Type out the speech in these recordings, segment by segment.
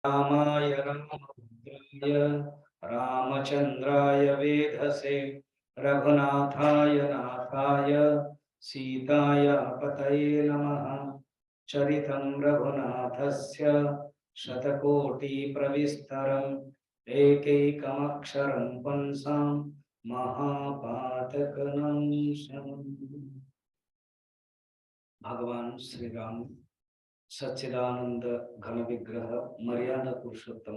रामाय रामभद्राय रामचंद्राय वेधसे रघुनाथाय नाथाय सीताय पतये नमः। चरितं रघुनाथस्य शतकोटि प्रविस्तरम् एकैकमक्षरं पुंसां महापातकनं भगवान श्री राम सच्चिदानंद घन विग्रह मर्यादा पुरुषोत्तम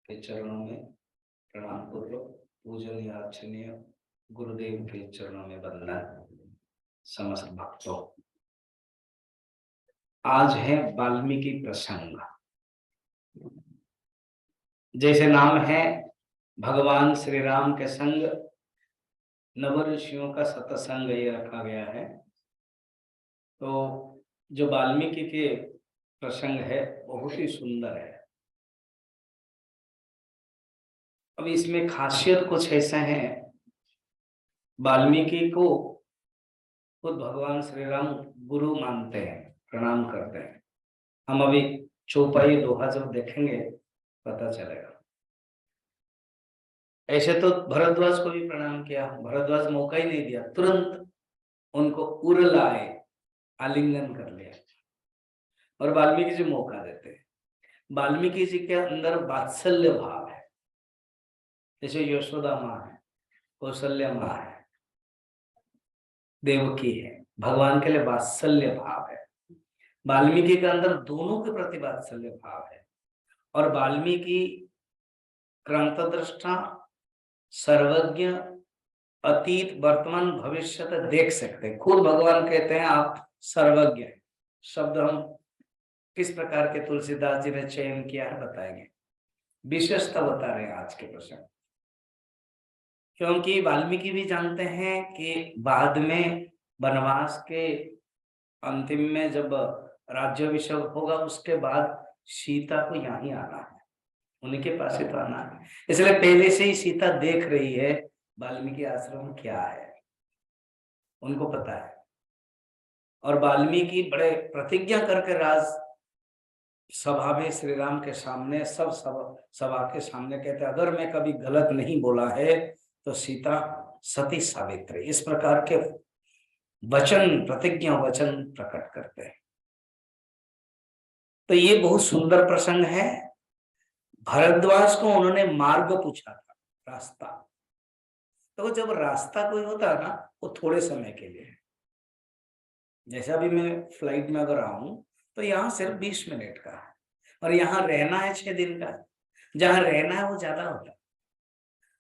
के चरणों में प्रणाम पूर्वक पूजनीय अर्चनीय गुरुदेव के चरणों में वंदन। समस्त भक्तों, आज है वाल्मीकि प्रसंग। जैसे नाम है भगवान श्री राम के संग नव ऋषियों का सत्संग ये रखा गया है। तो जो वाल्मीकि के प्रसंग है बहुत ही सुंदर है। अब इसमें खासियत कुछ ऐसा है, वाल्मीकि को खुद भगवान श्री राम गुरु मानते हैं, प्रणाम करते हैं। हम अभी चौपाई दोहा जब देखेंगे पता चलेगा। ऐसे तो भरद्वाज को भी प्रणाम किया, भरद्वाज मौका ही नहीं दिया, तुरंत उनको उर लाए, आलिंगन कर लिया। और वाल्मीकि जी मौका देते हैं। वाल्मीकि जी के अंदर वात्सल्य भाव है, जैसे यशोदा माँ है, कौशल्या माँ है, देवकी है। भगवान के लिए वात्सल्य भाव है। वाल्मीकि के अंदर दोनों के प्रति वात्सल्य भाव है। और वाल्मीकि क्रांतदृष्टा, सर्वज्ञ, अतीत वर्तमान भविष्य तक देख सकते हैं। खुद भगवान कहते हैं आप सर्वज्ञ। शब्द हम किस प्रकार के तुलसीदास जी ने चयन किया है बताएंगे, विशेषता बता रहे हैं आज के प्रसंग। क्योंकि वाल्मीकि भी जानते हैं कि बाद में वनवास के अंतिम में जब राज्याभिषेक होगा उसके बाद सीता को यहाँ ही आना है, उन्हीं के पास ही तो आना है। इसलिए पहले से ही सीता देख रही है वाल्मीकि आश्रम क्या है, उनको पता है। और वाल्मीकि बड़े प्रतिज्ञा करके राज सभा में श्री राम के सामने, सब सभा के सामने कहते हैं अगर मैं कभी गलत नहीं बोला है तो सीता सती सावित्री, इस प्रकार के वचन, प्रतिज्ञा वचन प्रकट करते हैं। तो ये बहुत सुंदर प्रसंग है। भरद्वाज को उन्होंने मार्ग पूछा था, रास्ता। तो जब रास्ता कोई होता है ना वो थोड़े समय के लिए है। जैसा भी मैं फ्लाइट में अगर आऊं तो यहाँ सिर्फ 20 मिनट का है, और यहाँ रहना है 6 दिन का। जहाँ रहना है वो ज्यादा होता है।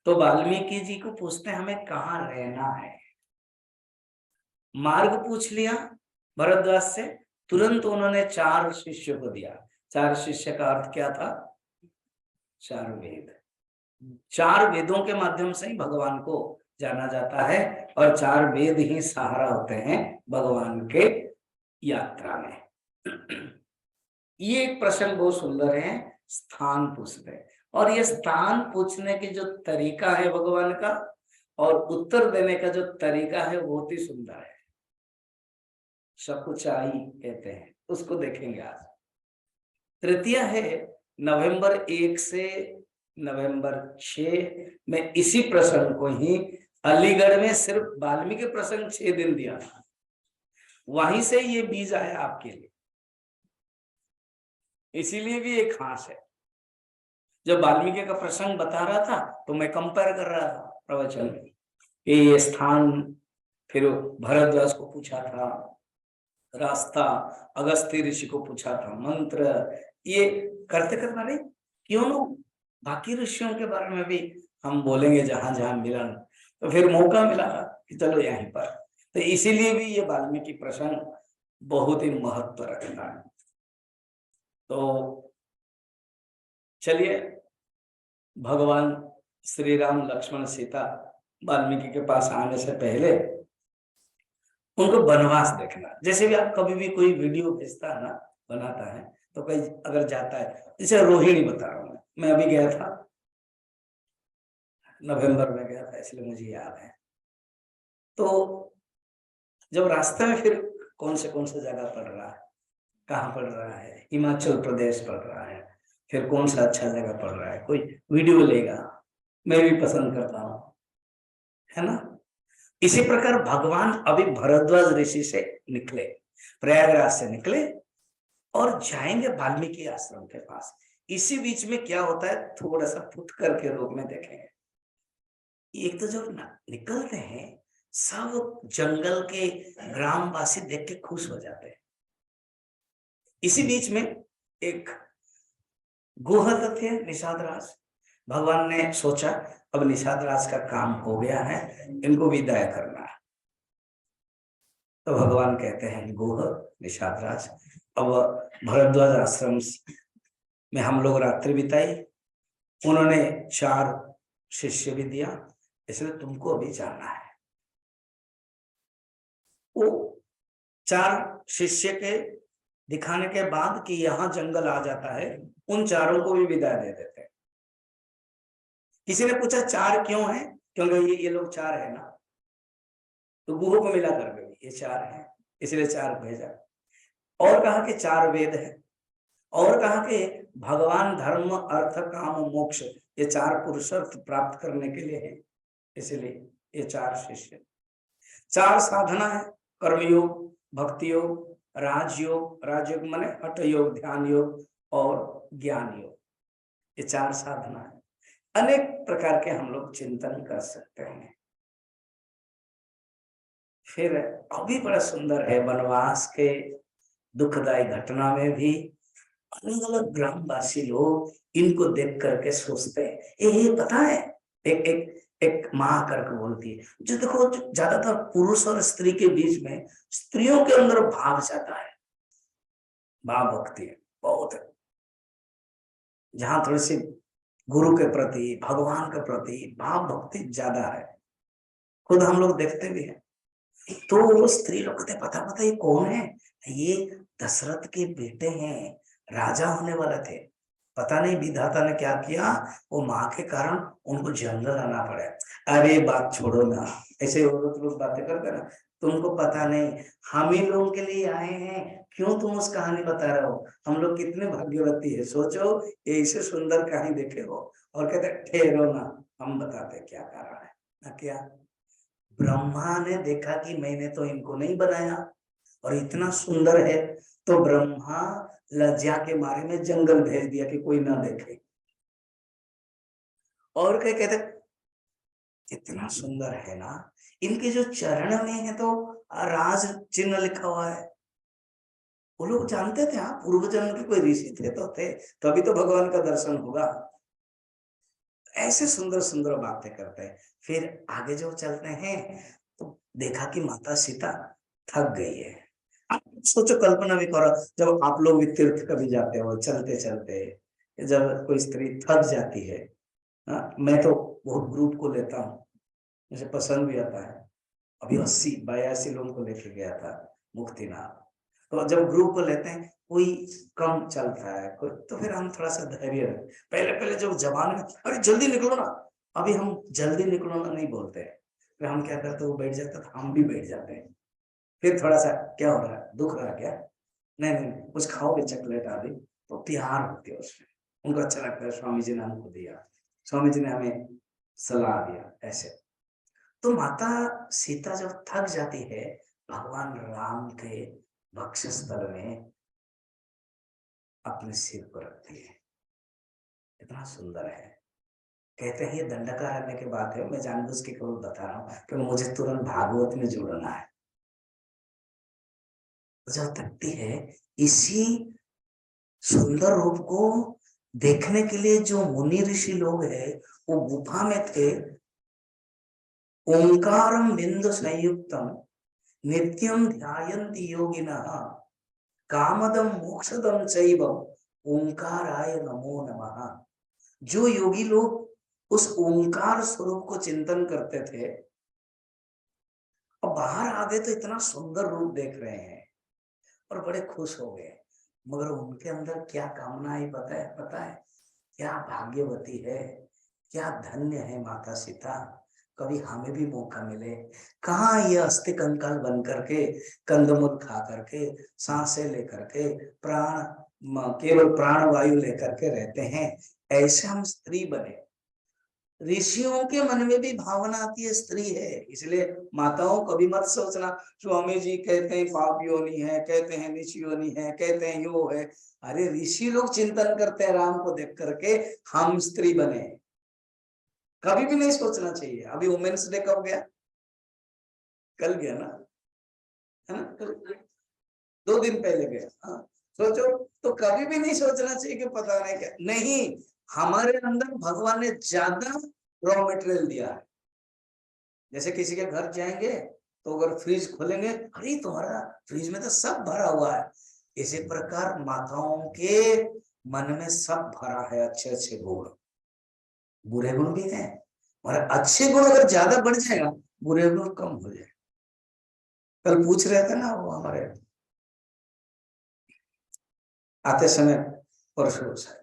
तो वाल्मीकि जी को पूछते हैं हमें कहाँ रहना है। मार्ग पूछ लिया भरद्वाज से, तुरंत उन्होंने 4 शिष्यों को दिया। 4 शिष्य का अर्थ क्या था? 4 वेद। 4 वेदों के माध्यम से ही भगवान को जाना जाता है, और 4 वेद ही सहारा होते हैं भगवान के यात्रा में। ये एक प्रश्न बहुत सुंदर है, स्थान पूछते हैं। और ये स्थान पूछने के जो तरीका है भगवान का, और उत्तर देने का जो तरीका है बहुत ही सुंदर है। शकुचाई कहते हैं, उसको देखेंगे आज। तृतीया है नवंबर 1 से नवंबर 6 में इसी प्रसंग को ही अलीगढ़ में सिर्फ वाल्मीकि प्रसंग 6 दिन दिया था। वहीं से ये बीज आया आपके लिए, इसीलिए भी एक खास है। जब वाल्मीकि का प्रसंग बता रहा था तो मैं कंपेयर कर रहा था प्रवचन में कि ये स्थान, फिर भरद्वाज को पूछा था रास्ता, अगस्त्य ऋषि को पूछा था मंत्र। ये करते करना नहीं, क्यों ना बाकी ऋषियों के बारे में भी हम बोलेंगे जहां जहां मिलन, तो फिर मौका मिला कि चलो यहीं पर। तो इसीलिए भी ये वाल्मीकि प्रसंग बहुत ही महत्व रखता है। तो चलिए, भगवान श्री राम, लक्ष्मण, सीता वाल्मीकि के पास आने से पहले उनको वनवास देखना। जैसे भी आप कभी भी कोई वीडियो भेजता है ना, बनाता है, तो कहीं अगर जाता है, जैसे रोहिणी बता रहा हूँ मैं अभी गया था, नवंबर में गया था, इसलिए मुझे याद है। तो जब रास्ते में फिर कौन से जगह पड़ रहा है, कहाँ पड़ रहा है, हिमाचल प्रदेश पड़ रहा है, फिर कौन सा अच्छा जगह पड़ रहा है, कोई वीडियो लेगा, मैं भी पसंद करता हूँ, है ना। इसी प्रकार भगवान अभी भरद्वाज ऋषि से निकले, प्रयागराज से निकले और जाएंगे वाल्मीकि आश्रम के पास। इसी बीच में क्या होता है, थोड़ा सा फुटकर के रूप में देखेंगे। एक तो जब निकलते हैं, सब जंगल के ग्रामवासी देख के खुश हो जाते हैं। इसी बीच में एक गोहद थे निषाद राज। भगवान ने सोचा अब निषाद राज का काम हो गया है, इनको विदाई करना है। तो भगवान कहते हैं गोह निषाद राज, अब भरद्वाज आश्रम में हम लोग रात्रि बिताई, उन्होंने 4 शिष्य भी दिया, इसलिए तुमको अभी जाना है। वो 4 शिष्य के दिखाने के बाद कि यहाँ जंगल आ जाता है, उन 4 को भी विदा दे देते। किसी ने पूछा 4 क्यों है, क्योंकि ये लोग 4 है ना, तो गुहो को मिला करके ये 4 है, इसलिए 4 भेजा। और कहा कि 4 वेद है, और कहा कि भगवान धर्म अर्थ काम मोक्ष, ये 4 पुरुषार्थ प्राप्त करने के लिए है, इसलिए ये 4 शिष्य। 4 साधना है, कर्मयोग, भक्ति योग, राजयोग, राजयोग माने हठ योग, ध्यान योग और ज्ञान योग, ये 4 साधना है। अनेक प्रकार के हम लोग चिंतन कर सकते हैं। फिर अभी बड़ा सुंदर है, वनवास के दुखदायी घटना में भी अलग अलग ग्रामवासी लोग इनको देख करके सोचते हैं, ये पता है, एक एक एक माँ करके बोलती है, जो देखो ज्यादातर पुरुष और स्त्री के बीच में स्त्रियों के अंदर भाव ज्यादा है, भाव भक्ति है बहुत है। जहां थोड़ी सी गुरु के प्रति, भगवान के प्रति भाव भक्ति ज्यादा है, खुद हम लोग देखते भी हैं। तो वो स्त्री लोग कहते पता ये कौन है, ये दशरथ के बेटे हैं, राजा होने वाले थे। पता नहीं विधाता ने क्या किया, वो माँ के कारण उनको जंगल आना पड़े। अरे बात छोड़ो ना, ऐसे औरत लोग बातें करते ना, तुमको पता नहीं हम ही लोगों के लिए आए हैं, क्यों तुम उस कहानी बता रहे हो, हम लोग कितने भाग्यवती है, सोचो ऐसे सुंदर कहानी देखे हो। और कहते ठहरो ना, हम बताते क्या कारण है ना। क्या ब्रह्मा ने देखा कि मैंने तो इनको नहीं बनाया और इतना सुंदर है, तो ब्रह्मा लज्जा के मारे में जंगल भेज दिया कि कोई ना देखे। और क्या कहते, इतना सुंदर है ना, इनके जो चरण में है तो राज चिन्ह लिखा हुआ है। वो लोग जानते थे हाँ पूर्व जन्म के कोई ऋषि थे तो थे, तभी तो भगवान का दर्शन होगा। ऐसे सुंदर सुंदर बातें करते हैं। फिर आगे जो चलते हैं तो देखा कि माता सीता थक गई है। आप सोचो, कल्पना भी करो, जब आप लोग भी तीर्थ कभी जाते हो, चलते चलते जब कोई स्त्री थक जाती है, मैं तो बहुत ग्रुप को लेता हूँ, मुझे पसंद भी आता है। अभी 80-82 लोगों को लेके गया था मुक्तिनाथ। तो जब ग्रुप को लेते हैं, कोई कम चलता है कोई, तो फिर हम थोड़ा सा धैर्य रखें। पहले पहले जब जवान में अरे जल्दी निकलो ना, अभी हम जल्दी निकलो ना नहीं बोलते हैं, फिर हम क्या करते, वो बैठ जाता तो हम भी बैठ जाते हैं। फिर थोड़ा सा क्या हो रहा है, दुख रहा क्या, नहीं नहीं कुछ खाओगे चॉकलेट आदि, तो प्यार होती है उसमें, उनको अच्छा लगता है, स्वामी जी ने हमको दिया, स्वामी जी ने हमें सलाह दिया ऐसे। तो माता सीता जब थक जाती है, भगवान राम के वक्षस्थल में अपने सिर को रखती है। इतना सुंदर है। कहते हैं ये दंडकारण्य की बात है, मैं जानबूझ के केवल बता रहा हूँ क्योंकि मुझे तुरंत भागवत में जोड़ना है। जब तकती है, इसी सुंदर रूप को देखने के लिए जो मुनि ऋषि लोग हैं वो गुफा में थे। ओंकारम बिंदु संयुक्तम नित्यम ध्यायन्ति योगिनः कामदम मोक्षदम चैव ओंकाराय नमो नमः। जो योगी लोग उस ओंकार स्वरूप को चिंतन करते थे, और बाहर आ गए तो इतना सुंदर रूप देख रहे हैं और बड़े खुश हो गए। मगर उनके अंदर क्या कामना आई पता है, क्या भाग्यवती है, क्या धन्य है माता सीता, कभी हमें भी मौका मिले। कहाँ ये अस्थि कंकाल बन करके, कंदमूल खा करके, सांसें लेकर के, प्राण केवल प्राण वायु लेकर के रहते हैं, ऐसे हम स्त्री बने। ऋषियों के मन में भी भावना आती है स्त्री है, इसलिए माताओं कभी मत सोचना स्वामी जी कहते हैं पाप योनि है, कहते हैं नीच योनि है, कहते हैं यो है। अरे ऋषि लोग चिंतन करते हैं राम को देख करके हम स्त्री बने, कभी भी नहीं सोचना चाहिए। अभी वुमेन्स डे कब गया? कल गया ना, है ना? कल 2 दिन पहले गया। हाँ, सोचो, तो कभी भी नहीं सोचना चाहिए कि पता नहीं क्या नहीं, हमारे अंदर भगवान ने ज्यादा रॉ मटेरियल दिया है। जैसे किसी के घर जाएंगे तो अगर फ्रिज खोलेंगे, अरे तुम्हारा फ्रिज में तो सब भरा हुआ है। इसी प्रकार माताओं के मन में सब भरा है, अच्छे अच्छे गुण, बुरे गुण भी हैं, और अच्छे गुण अगर ज्यादा बढ़ जाएगा, बुरे गुण कम हो जाएगा। कल पूछ रहे थे ना वो हमारे आते समय, परसों शायद,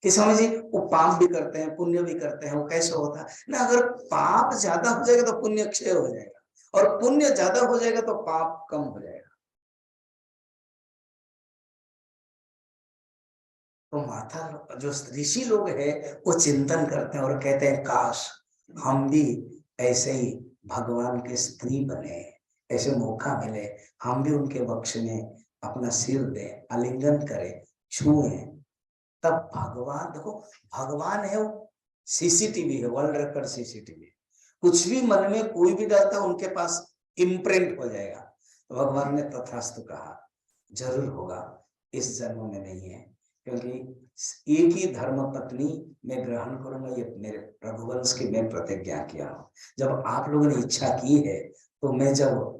कि स्वामी जी वो पाप भी करते हैं पुण्य भी करते हैं, वो कैसे होता है ना? अगर पाप ज्यादा हो जाएगा तो पुण्य क्षय हो जाएगा, और पुण्य ज्यादा हो जाएगा तो पाप कम हो जाएगा। तो माता जो ऋषि लोग हैं वो चिंतन करते हैं और कहते हैं काश हम भी ऐसे ही भगवान के स्त्री बने, ऐसे मौका मिले हम भी उनके वक्ष में अपना सिर दें, आलिंगन करें, छुएं। तब भगवान देखो, भगवान है वो सीसीटीवी है, वर्ल्ड रिकॉर्ड सीसीटीवी। कुछ भी मन में कोई भी डालता है उनके पास इम्प्रिंट हो जाएगा। तो भगवान ने तथास्तु कहा, जरूर होगा, इस जन्म में नहीं है, क्योंकि एक ही धर्म पत्नी मैं ग्रहण करूंगा, ये मेरे रघुवंश की मैं प्रतिज्ञा किया हूं। जब आप लोगों ने इच्छा की है तो मैं जब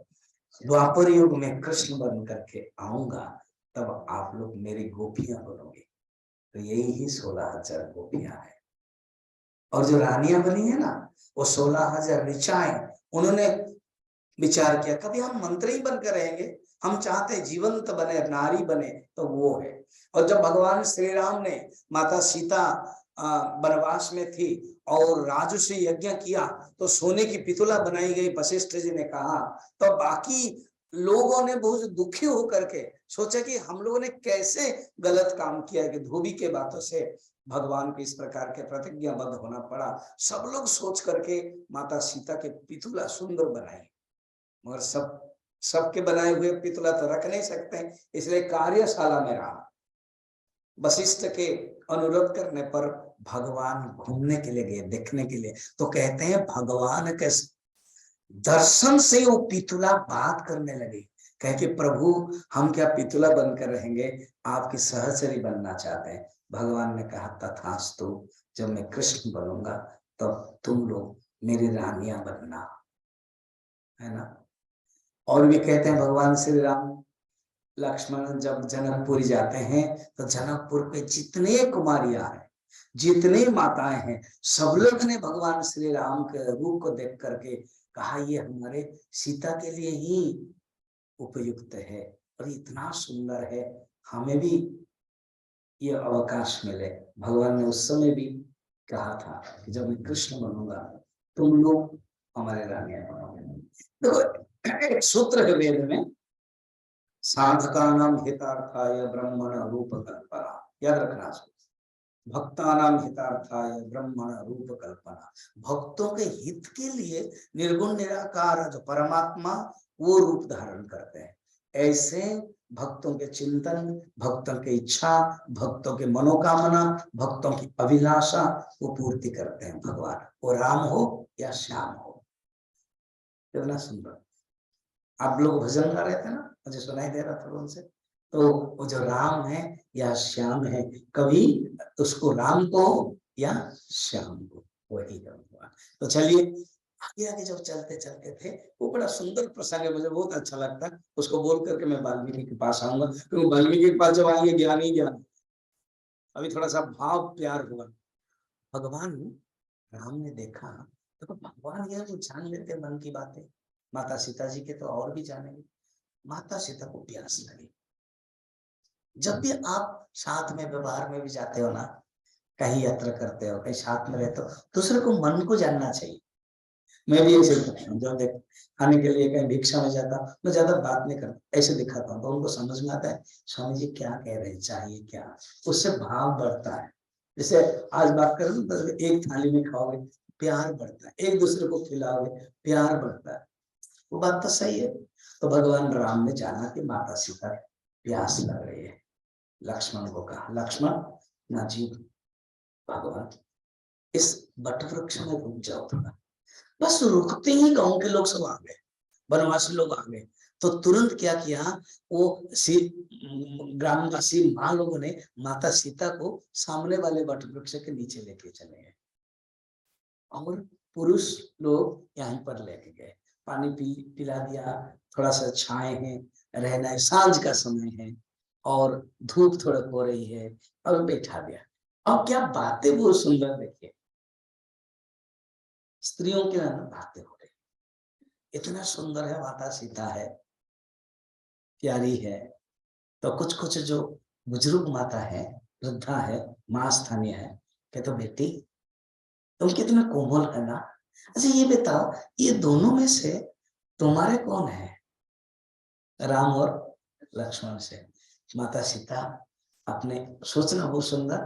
द्वापर युग में कृष्ण बन करके आऊंगा तब आप लोग मेरी गोपियां बनोगे। तो यही ही 16,000 गोपियां है, और जो रानियां बनी है ना वो 16,000 ऋचाएं। उन्होंने विचार किया कभी हम मंत्री बनकर रहेंगे, हम चाहते जीवंत बने, नारी बने, तो वो है। और जब भगवान श्री राम ने माता सीता वनवास में थी और राजसूय यज्ञ किया तो सोने की पितुला बनाई गई, वशिष्ठ जी ने कहा, तो बाकी लोगों ने बहुत दुखी होकर के सोचा कि हम लोगों ने कैसे गलत काम किया कि धोबी के बातों से भगवान को इस प्रकार के प्रतिज्ञाबद्ध होना पड़ा। सब लोग सोच करके माता सीता के पितुला सुंदर बनाई, मगर सबके बनाए हुए पितुला तो रख नहीं सकते, इसलिए कार्यशाला में रहा। वशिष्ठ के अनुरोध करने पर भगवान घूमने के लिए गए, देखने के लिए। तो कहते हैं भगवान के दर्शन से वो पितुला बात करने लगे, कहे कि प्रभु हम क्या पितुला बनकर रहेंगे, आपकी सहचरी बनना चाहते हैं। भगवान ने कहा तथास्तु, जब मैं कृष्ण बनूंगा तब तुम लोग मेरी रानियां बनना, है ना? और भी कहते हैं भगवान श्री राम लक्ष्मण जब जनकपुर जाते हैं तो जनकपुर पे जितने कुमारियां हैं, जितने माताएं हैं, सब लोग ने भगवान श्री राम के रूप को देख करके कहा ये हमारे सीता के लिए ही उपयुक्त है और इतना सुंदर है, हमें भी ये अवकाश मिले। भगवान ने उस समय भी कहा था कि जब मैं कृष्ण बनूंगा तुम लोग हमारे रानियां बनोगे। देखो एक सूत्र है वेद में, साधकानां हितार्थाय ब्रह्मण रूप कल्पना, याद रखना। भक्तानां हितार्थाय ब्रह्मण रूप कल्पना, भक्तों के हित के लिए निर्गुण निराकार जो परमात्मा वो रूप धारण करते हैं। ऐसे भक्तों के चिंतन, भक्तों की इच्छा, भक्तों के मनोकामना, भक्तों की अभिलाषा वो पूर्ति करते हैं भगवान, वो राम हो या श्याम हो। कितना सुंदर। आप लोग भजन गा रहे थे ना, मुझे सुनाई दे रहा था उनसे, तो वो जो राम है या श्याम है, कभी उसको राम को या श्याम को, वही भगवान। तो चलिए आगे आगे जब चलते चलते थे, वो बड़ा सुंदर प्रसंग है, मुझे बहुत अच्छा लगता है उसको बोल करके मैं वाल्मीकि के पास आऊंगा, क्योंकि वाल्मीकि के पास जब आएंगे ज्ञान ही ज्ञान। अभी थोड़ा सा भाव प्यार हुआ। भगवान राम ने देखा, देखो भगवान यह जान लेते मन की बातें, माता सीता जी के तो और भी जानेंगे। माता सीता को प्यास लगी। जब भी आप साथ में व्यवहार में भी जाते हो ना, कहीं यात्रा करते हो, कहीं साथ में रहते हो, दूसरे को मन को जानना चाहिए। मैं भी ऐसे करता हूँ, जब देख खाने के लिए कहीं भिक्षा में जाता हूँ, मैं ज्यादा बात नहीं करता, ऐसे दिखाता हूँ तो उनको समझ में आता है स्वामी जी क्या कह रहे हैं, चाहिए क्या, उससे भाव बढ़ता है। जैसे आज बात करें तो एक थाली में खाओगे प्यार बढ़ता है, एक दूसरे को खिलाओगे प्यार बढ़ता है, वो बात तो सही है। तो भगवान राम ने जाना कि माता सीता प्यास लग रही है, लक्ष्मण को कहा लक्ष्मण ना जी भगवान इस बट वृक्ष में रुक जाओ थोड़ा। बस रुकते ही गांव के लोग सब आ गए, वनवासी लोग आ गए, तो तुरंत क्या किया, वो ग्रामवासी माँ लोगों ने माता सीता को सामने वाले वट वृक्ष के नीचे लेके चले गए और पुरुष लोग यहीं पर लेके गए, पानी पिला दिया, थोड़ा सा छाए हैं, रहना है, सांझ का समय है और धूप थोड़ा हो रही है, अब बैठा दिया। अब क्या बातें बहुत सुंदर, देखिए स्त्रियों के बातें हो रही, इतना सुंदर है, माता सीता है, प्यारी है। तो कुछ कुछ जो बुजुर्ग माता है, वृद्धा है, माँ स्थानीय है, कहते तो बेटी तुम कितना कोमल है ना, अच्छा ये बताओ ये दोनों में से तुम्हारे कौन है, राम और लक्ष्मण से। माता सीता अपने सोचना बहुत सुंदर,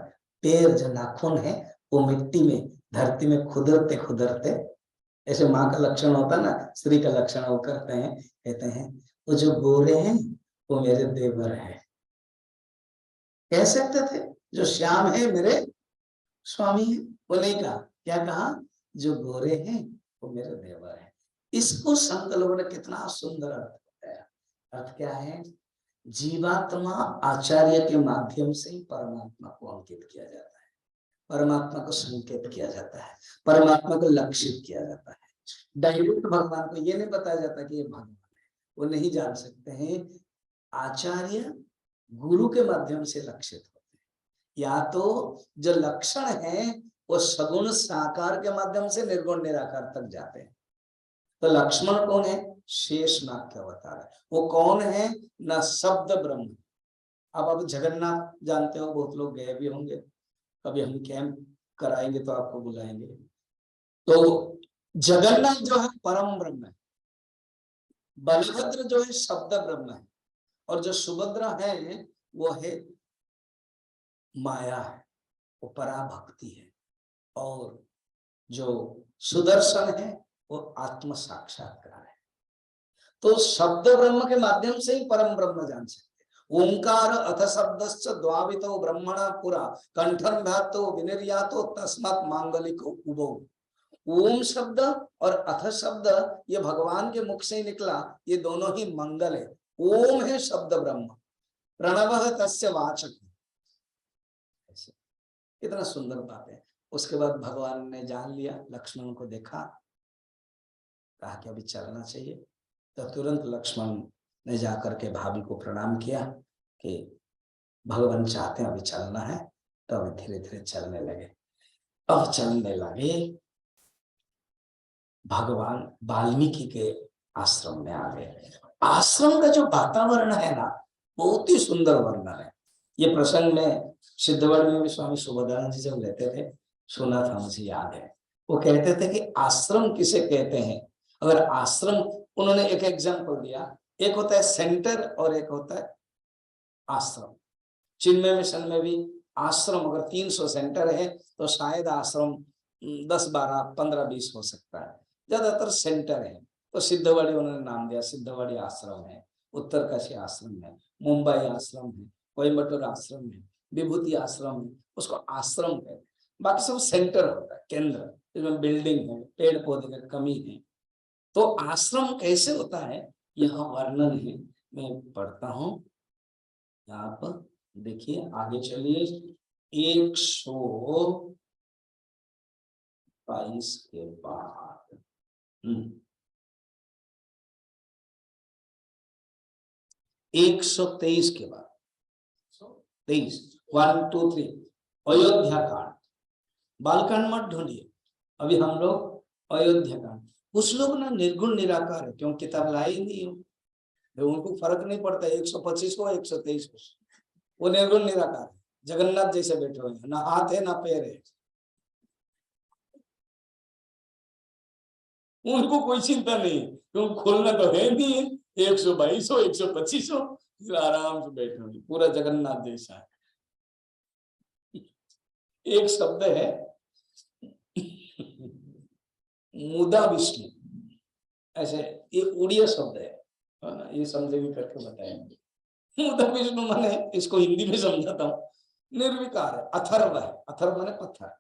पैर जो नाखून है वो मिट्टी में धरती में खुदरते खुदरते, ऐसे माँ का लक्षण होता है ना, स्त्री का लक्षण वो करते हैं, कहते हैं वो जो गोरे हैं वो मेरे देवर है, कह सकते थे जो श्याम है मेरे स्वामी है, वो नहीं कहा, क्या कहा, जो गोरे हैं वो मेरे देवर है। इसको संत लोगों ने कितना सुंदर अर्थ बताया। अर्थ क्या है, जीवात्मा आचार्य के माध्यम से ही परमात्मा को अंकित किया जाता है, परमात्मा को संकेत किया जाता है, परमात्मा को लक्षित किया जाता है। डायरेक्ट भगवान को ये नहीं बताया जाता कि ये भगवान है, वो नहीं जान सकते हैं। आचार्य गुरु के माध्यम से लक्षित होते हैं, या तो जो लक्षण है वो सगुण साकार के माध्यम से निर्गुण निराकार तक जाते हैं। तो लक्ष्मण कौन है, शेषनाग के अवतार है, वो कौन है ना, शब्द ब्रह्म। अब जगन्नाथ जानते हो, बहुत लोग गए भी होंगे, कभी हम कैंप कराएंगे तो आपको बुलाएंगे। तो जगन्नाथ जो है परम ब्रह्म है, बलभद्र जो है शब्द ब्रह्म है, और जो सुभद्रा है वो है माया है, वो पराभक्ति है, और जो सुदर्शन है वो आत्म साक्षात्कार है। तो शब्द ब्रह्म के माध्यम से ही परम ब्रह्म जान सकते। ओंकार अथ शब्दश्च द्वावितो ब्रह्मणा पुरा कंठन धातो विनिर्यातो तस्मात् मांगलिको उभौ। ओम शब्द और अथ शब्द ये भगवान के मुख से निकला, ये दोनों ही मंगल है। ओम है शब्द ब्रह्म, प्रणवः तस्य वाचक। कितना सुंदर बात है। उसके बाद भगवान ने जान लिया, लक्ष्मण को देखा, कहा कि अभी चलना चाहिए। तो तुरंत लक्ष्मण ने जाकर के भाभी को प्रणाम किया कि भगवान चाहते हैं अभी चलना है, तो अभी धीरे धीरे चलने लगे। अब चलने लगे, भगवान वाल्मीकि के आश्रम में आ गए। आश्रम का जो वातावरण है ना, बहुत ही सुंदर वर्णन है। ये प्रसंग में सिद्धवड़ में भी स्वामी सुभद्रानंद जी जब लेते थे, सुना था, मुझे याद है। वो कहते थे कि आश्रम किसे कहते हैं। अगर आश्रम, उन्होंने एक एग्जाम्पल दिया, एक होता है सेंटर और एक होता है आश्रम। चिन्मय मिशन में भी आश्रम अगर 300 सेंटर है तो शायद आश्रम 10, 12, 15, 20 हो सकता है, ज्यादातर सेंटर है। तो सिद्धवड़ी उन्होंने नाम दिया, सिद्धवड़ी आश्रम है, उत्तरकाशी आश्रम है, मुंबई आश्रम है, कोयम्बटूर आश्रम है, विभूति आश्रम है, उसको आश्रम कहते हैं। बाकी सब सेंटर होता है, केंद्र, इसमें बिल्डिंग है, पेड़ पौधे की कमी है। तो आश्रम कैसे होता है, यह वर्णन है, मैं पढ़ता हूं। यहाँ पर देखिए, आगे चलिए। 122 के बाद 123 के बाद 23, 1, 2, 3 अयोध्या कांड। बालकांड मत ढूंढिए, अभी हम लोग अयोध्या कांड। कुछ लोग ना निर्गुण निराकार है, क्यों किताब लाई नहीं हो, उनको फर्क नहीं पड़ता 125 को 123 को, वो निर्गुण निराकार है, जगन्नाथ जैसे बैठे हुए हैं, ना हाथ है ना पैर है। उनको कोई चिंता नहीं, क्योंकि खोलना तो है नहीं, 122 हो 125 हो, फिर आराम से बैठे होंगे, पूरा जगन्नाथ जैसा है। एक शब्द है मुदा विष्णु, ऐसे ये उड़िया शब्द है ना, ये समझेंगे करके बताएंगे। मुदा विष्णु माने, इसको हिंदी में समझाता हूँ, निर्विकार है, अथर्व है, अथर्व माने पत्थर,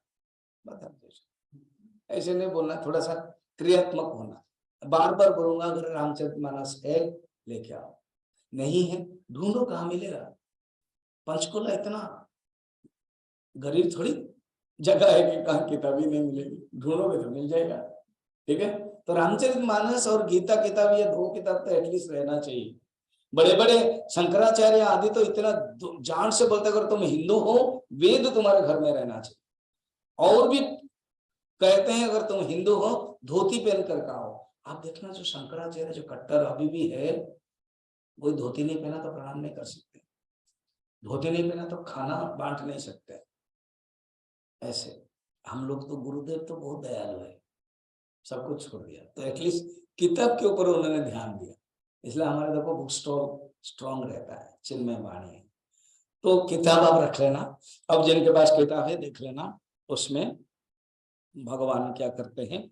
ऐसे नहीं बोलना, थोड़ा सा क्रियात्मक होना। बार बार बोलूंगा, अगर रामचरितमानस है लेके आओ, नहीं है ढूंढो, कहाँ मिलेगा। पंचकुला इतना गरीब थोड़ी जगह है कि कहाँ किताब ही नहीं मिलेगी, ढूंढोगे तो मिल जाएगा। ठीक है, तो रामचरितमानस और गीता किताब, ये दो किताब तो एटलीस्ट रहना चाहिए। बड़े बड़े शंकराचार्य आदि तो इतना जान से बोलते, अगर तुम हिंदू हो, वेद तुम्हारे घर में रहना चाहिए। और भी कहते हैं, अगर तुम हिंदू हो, धोती पहन कर का आओ। आप देखना, जो शंकराचार्य जो कट्टर अभी भी है, कोई धोती नहीं पहना तो प्रणाम नहीं कर सकते, धोती नहीं पहना तो खाना बांट नहीं सकते। ऐसे हम लोग तो, गुरुदेव तो बहुत दयालु है, सब कुछ छोड़ दिया, तो एटलीस्ट किताब के ऊपर उन्होंने ध्यान दिया, इसलिए हमारे देखो बुक स्टॉल स्ट्रॉन्ग रहता है, चिन्मय वाणी है। तो किताब आप रख लेना, अब जिनके पास किताब है देख लेना, उसमें भगवान क्या करते हैं,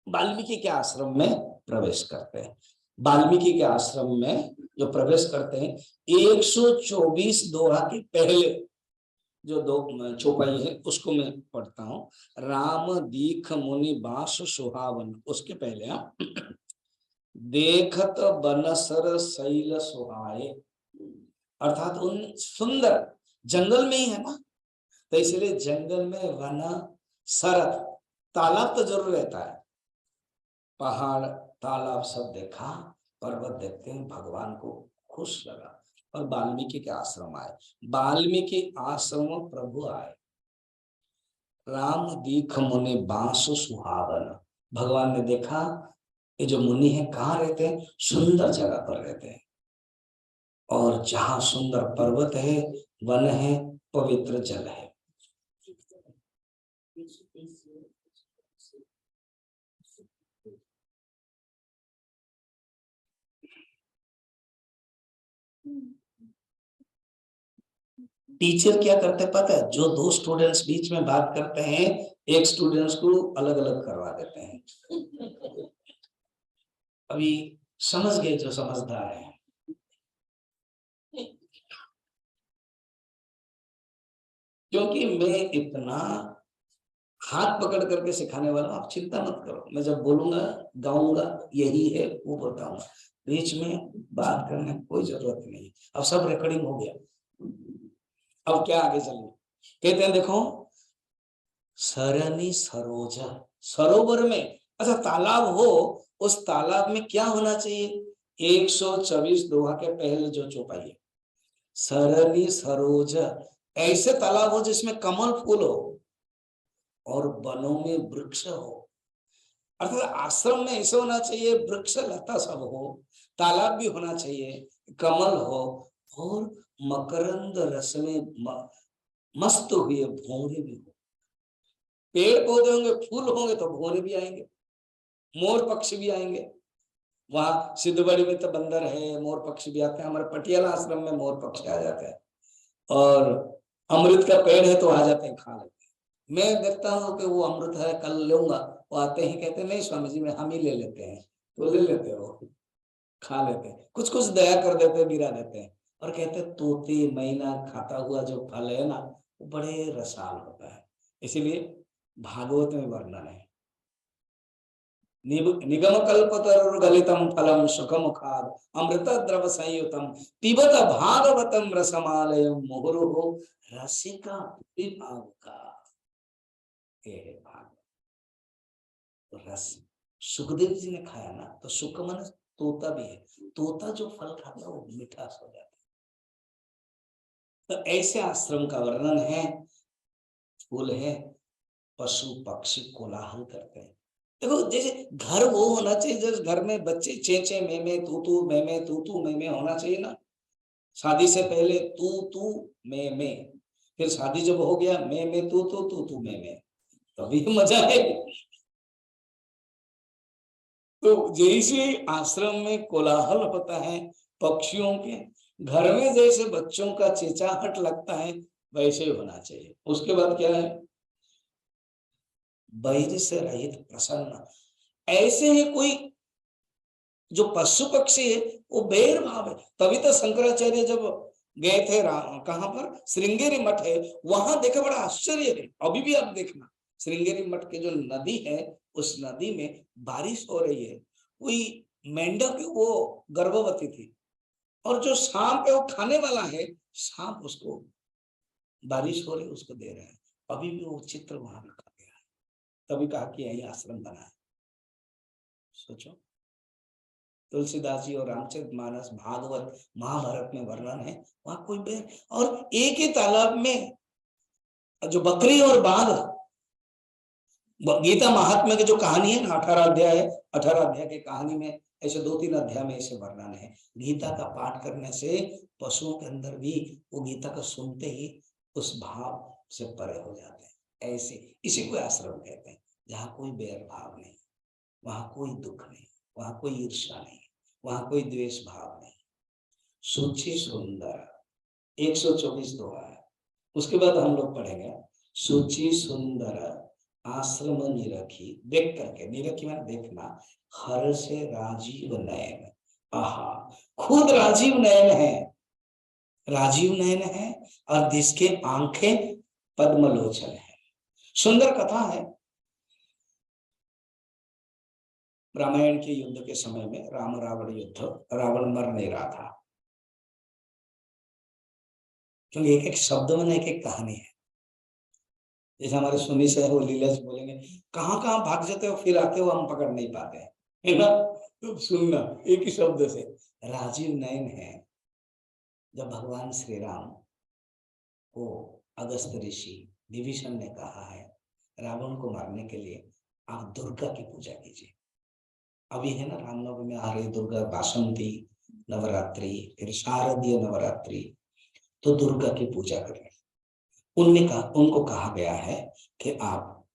वाल्मीकि के आश्रम में प्रवेश करते हैं। वाल्मीकि के आश्रम में जो प्रवेश करते हैं, 124 दोहा के पहले जो दो चौपाई है उसको मैं पढ़ता हूँ। राम दीख मुनि बास सुहावन, उसके पहले हम देखत बनसर शैल सुहाए, अर्थात उन सुंदर जंगल में ही है ना, तो इसलिए जंगल में वन सरत, तालाब तो जरूर रहता है, पहाड़ तालाब सब देखा, पर्वत देखते हैं, भगवान को खुश लगा और वाल्मीकि के आश्रम आए। वाल्मीकि आश्रम प्रभु आए, राम दीख मुनि बांसु सुहावन, भगवान ने देखा ये जो मुनि है कहाँ रहते हैं, सुंदर जगह पर रहते हैं, और जहां सुंदर पर्वत है, वन है, पवित्र जल है। टीचर क्या करते पता है, जो दो स्टूडेंट्स बीच में बात करते हैं, एक स्टूडेंट्स को अलग अलग करवा देते हैं। अभी समझ गए जो समझदार है। क्योंकि मैं इतना हाथ पकड़ करके सिखाने वाला, आप चिंता मत करो, मैं जब बोलूंगा गाऊंगा यही है वो बताऊंगा, बीच में बात करने की कोई जरूरत नहीं। अब सब रिकॉर्डिंग हो गया, अब क्या आगे चलें। कहते हैं देखो, सरनी सरोजा, सरोवर में, अच्छा तालाब हो, उस तालाब में क्या होना चाहिए, 124 दोहा के पहले जो चौपाई है, सरनी सरोज, ऐसे तालाब हो जिसमें कमल फूल हो और वनों में वृक्ष हो, अर्थात आश्रम में ऐसे होना चाहिए, वृक्ष लता सब हो, तालाब भी होना चाहिए, कमल हो, और मकरंद रस में मस्त हुए भौरे भी हो। पेड़ पौधे होंगे, फूल होंगे तो भौरे भी आएंगे, मोर पक्षी भी आएंगे। वहां सिद्धबड़ी में तो बंदर है, मोर पक्षी भी आते हैं, हमारे पटियाला आश्रम में मोर पक्षी आ जाते हैं, और अमृत का पेड़ है तो आ जाते हैं, खा लेते हैं। मैं देखता हूँ कि वो अमृत है कल लूंगा, वो आते हैं कहते नहीं स्वामी जी में हम ही ले लेते हैं, तो ले लेते हो, खा लेते हैं, कुछ कुछ दया कर देते हैं, गिरा देते हैं, और कहते तोते मैना खाता हुआ जो फल है ना, वो बड़े रसाल होता है। इसीलिए भागवत में वर्णन है, निगम कल्पतरुर्गलितम फलम सुखमुखाद अमृत द्रव संयुतम पिबत भागवतम रसमालयम मुहुरुहु रसिका विभाव का। भागवत तो रस, सुखदेव जी ने खाया ना, तो सुख मन तोता भी है, तोता जो फल खाता है वो मिठास हो जाता है। तो ऐसे आश्रम का वर्णन है, फूल है, पशु पक्षी कोलाहल करते हैं। देखो जैसे घर वो होना चाहिए, जैसे घर में बच्चे चे में तू में होना चाहिए ना। शादी से पहले तू में, फिर शादी जब हो गया में तू में, तभी मजा है। तो जैसे आश्रम में कोलाहल होता है पक्षियों के, घर में जैसे बच्चों का चेचाहट लगता है, वैसे ही होना चाहिए। उसके बाद क्या है, बैर से रहित प्रसन्न। ऐसे ही कोई जो पशु पक्षी है वो बैर भाव है। तभी तो शंकराचार्य जब गए थे कहां पर, श्रृंगेरी मठ है, वहां देखा, बड़ा आश्चर्य है। अभी भी आप देखना, श्रृंगेरी मठ के जो नदी है, उस नदी में बारिश हो रही है, कोई मेंढक वो गर्भवती थी, और जो सांप है वो खाने वाला है, सांप उसको, बारिश हो रही उसको दे रहे हैं। अभी भी वो चित्र वहां रखा गया है। तभी कहा कि यही आश्रम बना है। सोचो, तुलसीदास जी और रामचरितमानस, भागवत, महाभारत में वर्णन है, वहां कोई बैर। और एक ही तालाब में जो बकरी और बाघ, गीता महात्म्य की जो कहानी है ना, 18 अध्याय है, 18 अध्याय की कहानी में ऐसे 2-3 अध्याय में ऐसे वर्णन है। गीता का पाठ करने से पशुओं के अंदर भी वो गीता को सुनते ही उस भाव से परे हो जाते हैं। ऐसे इसी को आश्रम कहते हैं, जहाँ कोई बैर भाव नहीं, वहां कोई दुख नहीं, वहां कोई ईर्ष्या नहीं, वहां कोई द्वेष भाव नहीं। सूची सुंदर 124 दोहा है। उसके बाद हम लोग पढ़ेंगे, सूची सुंदर आश्रम निरखी, देख करके, निरखी मान देखना, हर से राजीव नयन। आहा, खुद राजीव नयन है, राजीव नयन है, और जिसके आंखें पद्मलोचन है। सुंदर कथा है। रामायण के युद्ध के समय में, राम रावण युद्ध, रावण मर नहीं रहा था, क्योंकि एक एक शब्द में एक एक कहानी है। जैसे हमारे सुनी से वो लीला से बोलेंगे, कहाँ कहाँ भाग जाते हो, फिर आते हो, हम पकड़ नहीं पाते हैं, है ना। तो सुनना, एक ही शब्द से राजीव नयन है। जब भगवान श्री राम को अगस्त ऋषि विभीषण ने कहा है रावण को मारने के लिए आप दुर्गा की पूजा कीजिए। अभी है ना, रामनवमी में आ रही दुर्गा, बासंती नवरात्रि, फिर शारदीय नवरात्रि, तो दुर्गा की पूजा करें। उनको कहा गया है कि आप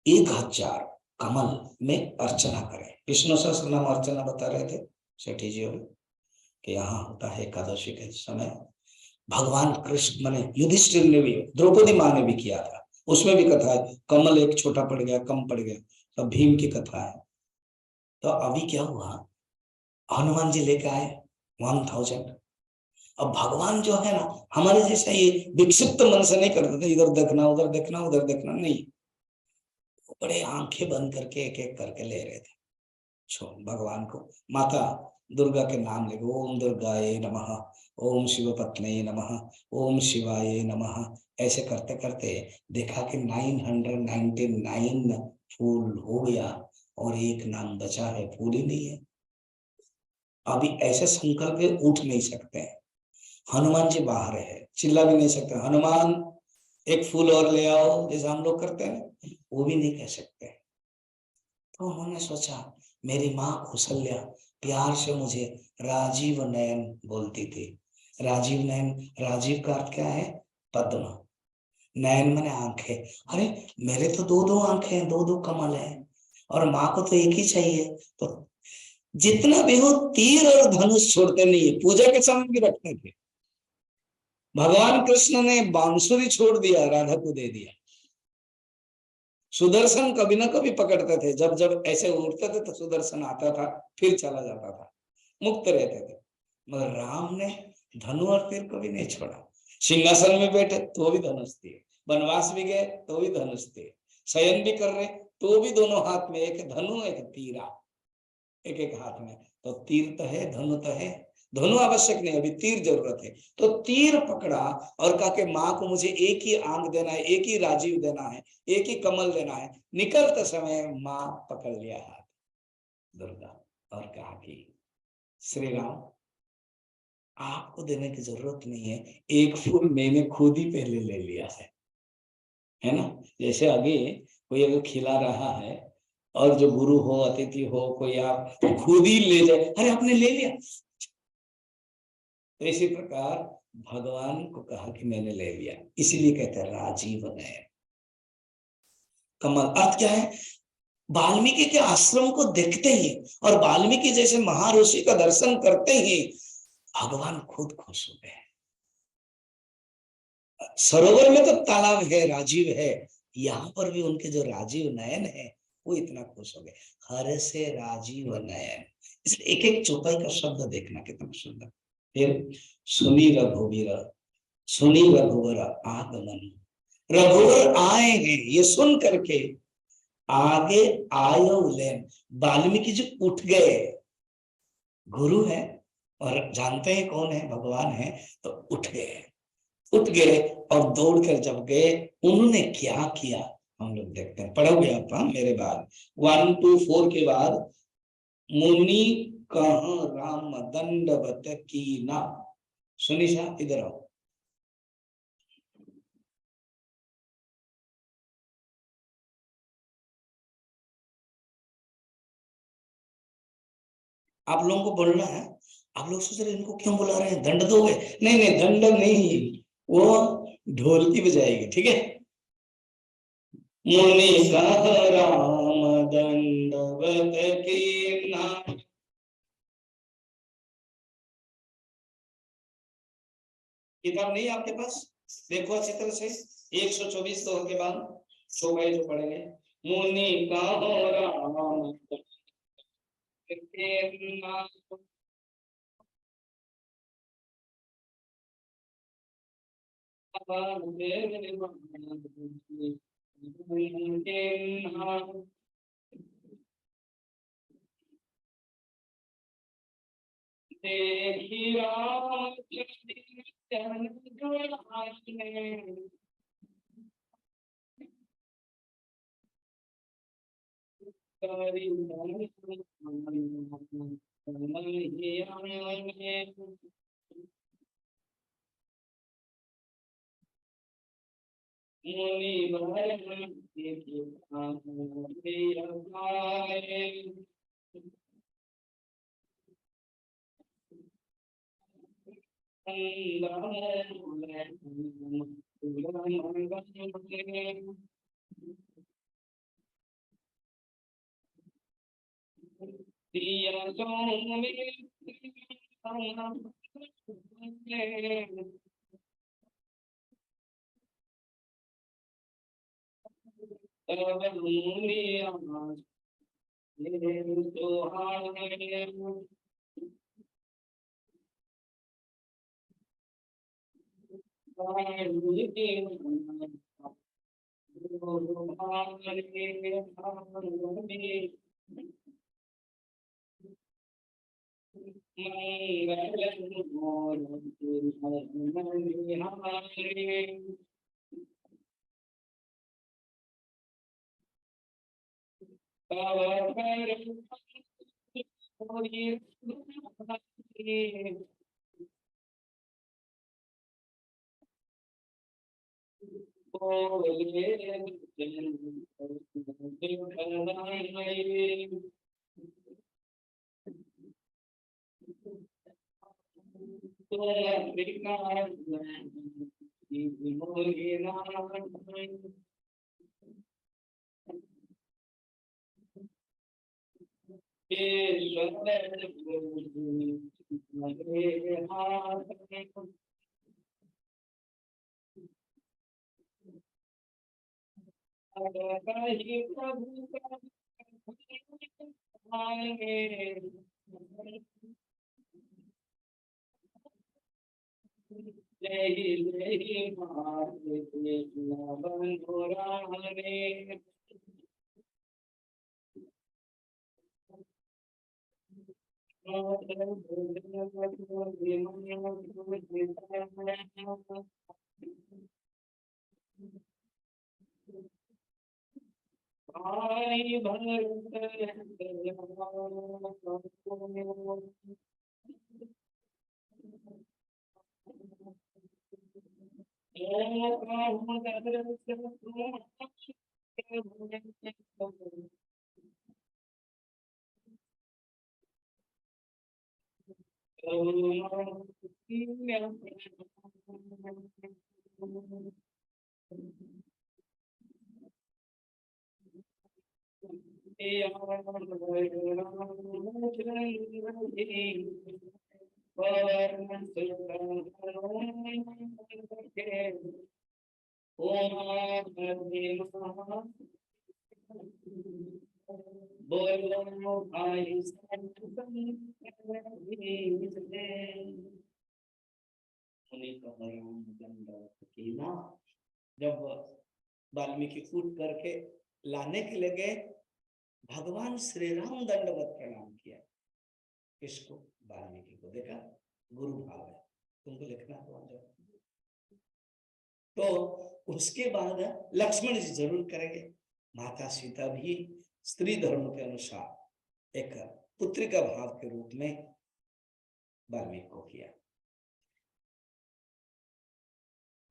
1000 कमल में अर्चना करें। विष्णु सहस्त्र नाम अर्चना बता रहे थे सेठी जी कि यहाँ होता है एकादशी के समय। भगवान कृष्ण माने युधिष्ठिर ने भी, द्रौपदी माँ ने भी किया था, उसमें भी कथा है, कमल एक छोटा पड़ गया, कम पड़ गया, तो भीम की कथा है। तो अभी क्या हुआ, हनुमान जी लेके आए 1000। अब भगवान जो है ना, हमारे जैसा ये विक्षिप्त मन से नहीं करते थे, इधर देखना उधर देखना उधर देखना, नहीं, बड़े आंखें बंद करके एक एक करके ले रहे थे। भगवान को माता दुर्गा के नाम लेके, ओम दुर्गाये नमः, ओम शिव पत्नी नमः, ओम शिवाय नमः, ऐसे करते करते देखा कि 999 फूल हो गया और एक नाम बचा है, फूल ही नहीं है। अभी ऐसे संकल्प उठ नहीं सकते हैं। हनुमान जी बाहर है, चिल्ला भी नहीं सकते, हनुमान एक फूल और ले आओ, जैसे हम लोग करते हैं, वो भी नहीं कह सकते। तो उन्होंने सोचा, मेरी माँ कौशल्या प्यार से मुझे राजीव नयन बोलती थी। राजीव नयन, राजीव का अर्थ क्या है, पद्म, नयन माने आंखें। अरे मेरे तो 2-2 आंखें हैं, 2-2 कमल हैं, और माँ को तो एक ही चाहिए। तो जितना भी हो, तीर और धनुष छोड़ते नहीं है, पूजा के समय भी रखते थे। भगवान कृष्ण ने बांसुरी छोड़ दिया, राधा को दे दिया। सुदर्शन कभी ना कभी पकड़ते थे, जब जब ऐसे उड़ते थे तो सुदर्शन आता था, फिर चला जाता था, मुक्त रहते थे। मगर राम ने धनु और तीर कभी नहीं छोड़ा। सिंहासन में बैठे तो भी धनुष थे, वनवास भी गए तो भी धनुष थे, शयन भी कर रहे तो भी दोनों हाथ में एक धनु एक तीरा, एक एक हाथ में। तो तीर तो है, धनु तो है, धनु आवश्यक नहीं, अभी तीर जरूरत है। तो तीर पकड़ा और कहा कि माँ को मुझे एक ही आंख देना है, एक ही राजीव देना है, एक ही कमल देना है। निकलते समय माँ पकड़ लिया हाथ दुर्गा और कहा कि श्री राम, आपको देने की जरूरत नहीं है, एक फूल मैंने खुद ही पहले ले लिया है ना। जैसे आगे कोई अगर खिला रहा है और जो गुरु हो, अतिथि हो, कोई आप, तो खुद ही ले जाए, अरे आपने ले लिया। तो इसी प्रकार भगवान को कहा कि मैंने ले लिया, इसीलिए कहते हैं राजीव नयन। कमल अर्थ क्या है, वाल्मीकि के आश्रम को देखते ही और वाल्मीकि जैसे महर्षि का दर्शन करते ही भगवान खुद खुश हो गए। सरोवर में तो तालाब है, राजीव है, यहाँ पर भी उनके जो राजीव नयन है वो इतना खुश हो गए। हर से राजीव नयन, इसलिए एक एक चौपाई का शब्द देखना कितना सुंदर। फिर सुनी रघुवीर, सुनी रघुवर आगमन, रघुवर आए हैं ये सुन करके आगे आयो लेन, वाल्मीकि जी उठ गए। गुरु है और जानते हैं कौन है, भगवान है, तो उठ गए। उठ गए और दौड़कर जब गए, उन्होंने क्या किया हम लोग देखते हैं। पढ़ोगे आप मेरे बाद 1 2 4 के बाद, मुनि कहाँ राम दंडवत कीना। सुनिशा इधर आओ। आप लोगों को बोलना है। आप लोग सोच रहे इनको क्यों बुला रहे हैं, दंड दोगे? नहीं नहीं, दंड नहीं, वो ढोल की बजाएगी, ठीक है। मुनि कह राम दंडवत कीना। किताब नहीं है आपके पास? देखो अच्छी तरह से, 124 तो के बाद सो गए जो पढ़ेंगे। मुनि कहो राम बोलो भाई जब वाल्मीकि कूट करके लाने के लिए गए, भगवान श्री राम दंडवत प्रणाम किया। किसको? वाल्मीकि को। देखा, गुरु भाव है। तुमको लिखना तो उसके बाद लक्ष्मण जी जरूर करेंगे। माता सीता भी स्त्री धर्म के अनुसार एक पुत्री का भाव के रूप में वाल्मीकि को किया।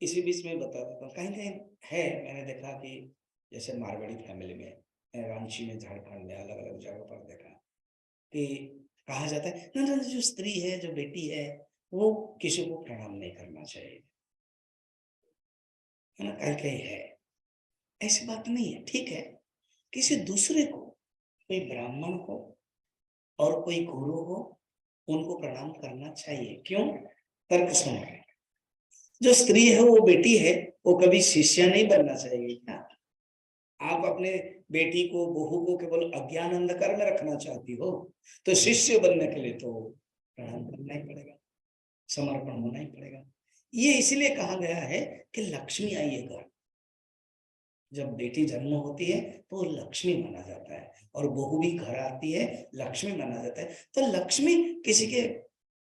इसी बीच में बता देता हूँ, कहीं कहीं है, मैंने देखा कि जैसे मारवाड़ी फैमिली में, रांची में, झारखंड में, अलग अलग जगह पर देखा कि कहा जाता है ना ना, जो स्त्री है, जो बेटी है, वो किसी को प्रणाम नहीं करना चाहिए, है ना, कहीं कहीं है। ऐसी बात नहीं है, ठीक है। किसी दूसरे को, कोई ब्राह्मण को और कोई गुरु हो, उनको प्रणाम करना चाहिए। क्यों? तर्क सुन रहे, जो स्त्री है, वो बेटी है, वो कभी शिष्य नहीं बनना चाहिए क्या? आप अपने बेटी को, बहू को केवल अज्ञान अंधकार में रखना चाहती हो, तो शिष्य बनने के लिए तो प्रणाम करना ही पड़ेगा, समर्पण होना ही पड़ेगा। ये इसलिए कहा गया है कि लक्ष्मी आई है घर। जब बेटी जन्म होती है तो लक्ष्मी माना जाता है, और बहू भी घर आती है, लक्ष्मी माना जाता है। तो लक्ष्मी किसी के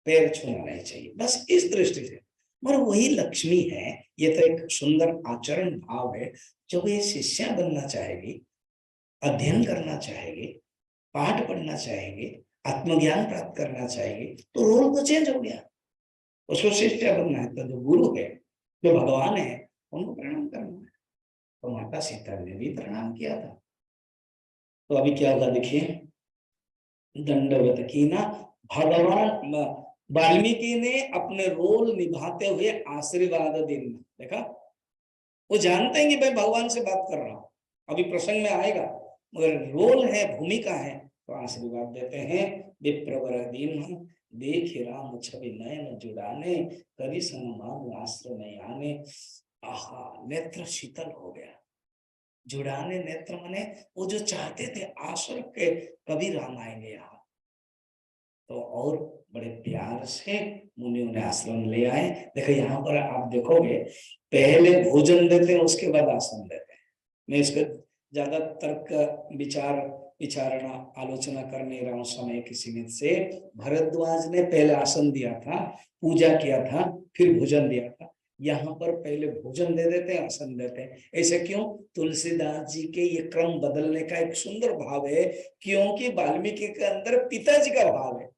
पैर छूना नहीं चाहिए, बस इस दृष्टि से। मगर वही लक्ष्मी है, ये तो एक सुंदर आचरण भाव है। जब ये शिष्या बनना चाहेगी, अध्ययन करना चाहेगी, पाठ पढ़ना चाहेगी, आत्मज्ञान प्राप्त करना चाहेगी, तो रोल तो चेंज हो गया। उसको शिष्य बनना है, तो जो गुरु है, जो भगवान है, उनको प्रणाम करना है। तो माता सीता ने भी प्रणाम किया था। तो अभी क्या होगा देखिए, दंडवत कीना, भगवान वाल्मीकि ने अपने रोल निभाते हुए आशीर्वाद देना। देखा, वो जानते हैं कि भाई भगवान से बात कर रहा हूं, अभी प्रसंग में आएगा, मगर रोल है, भूमिका है, तो आशीर्वाद देते हैं। विप्रवर दीन देख राम छवि नयन जुड़ाने, करी सनमान आश्रम में आने। आहा, नेत्र शीतल हो गया। जुड़ाने नेत्र मने वो जो चाहते थे आश्रम के, कभी राम आएंगे यहाँ, तो और बड़े प्यार से मुनि उन्हें आश्रम ले आए। देखो यहाँ पर आप देखोगे, पहले भोजन देते हैं, उसके बाद आश्रम देते हैं। मैं इसको ज्यादा तर्क विचार विचारणा आलोचना कर नहीं रहा हूँ समय की सीमित से। भरद्वाज ने पहले आसन दिया था, पूजा किया था, फिर भोजन दिया था। यहाँ पर पहले भोजन दे देते हैं, आसन देते हैं। ऐसे क्यों? तुलसीदास जी के ये क्रम बदलने का एक सुंदर भाव है, क्योंकि वाल्मीकि के अंदर पिताजी का भाव है,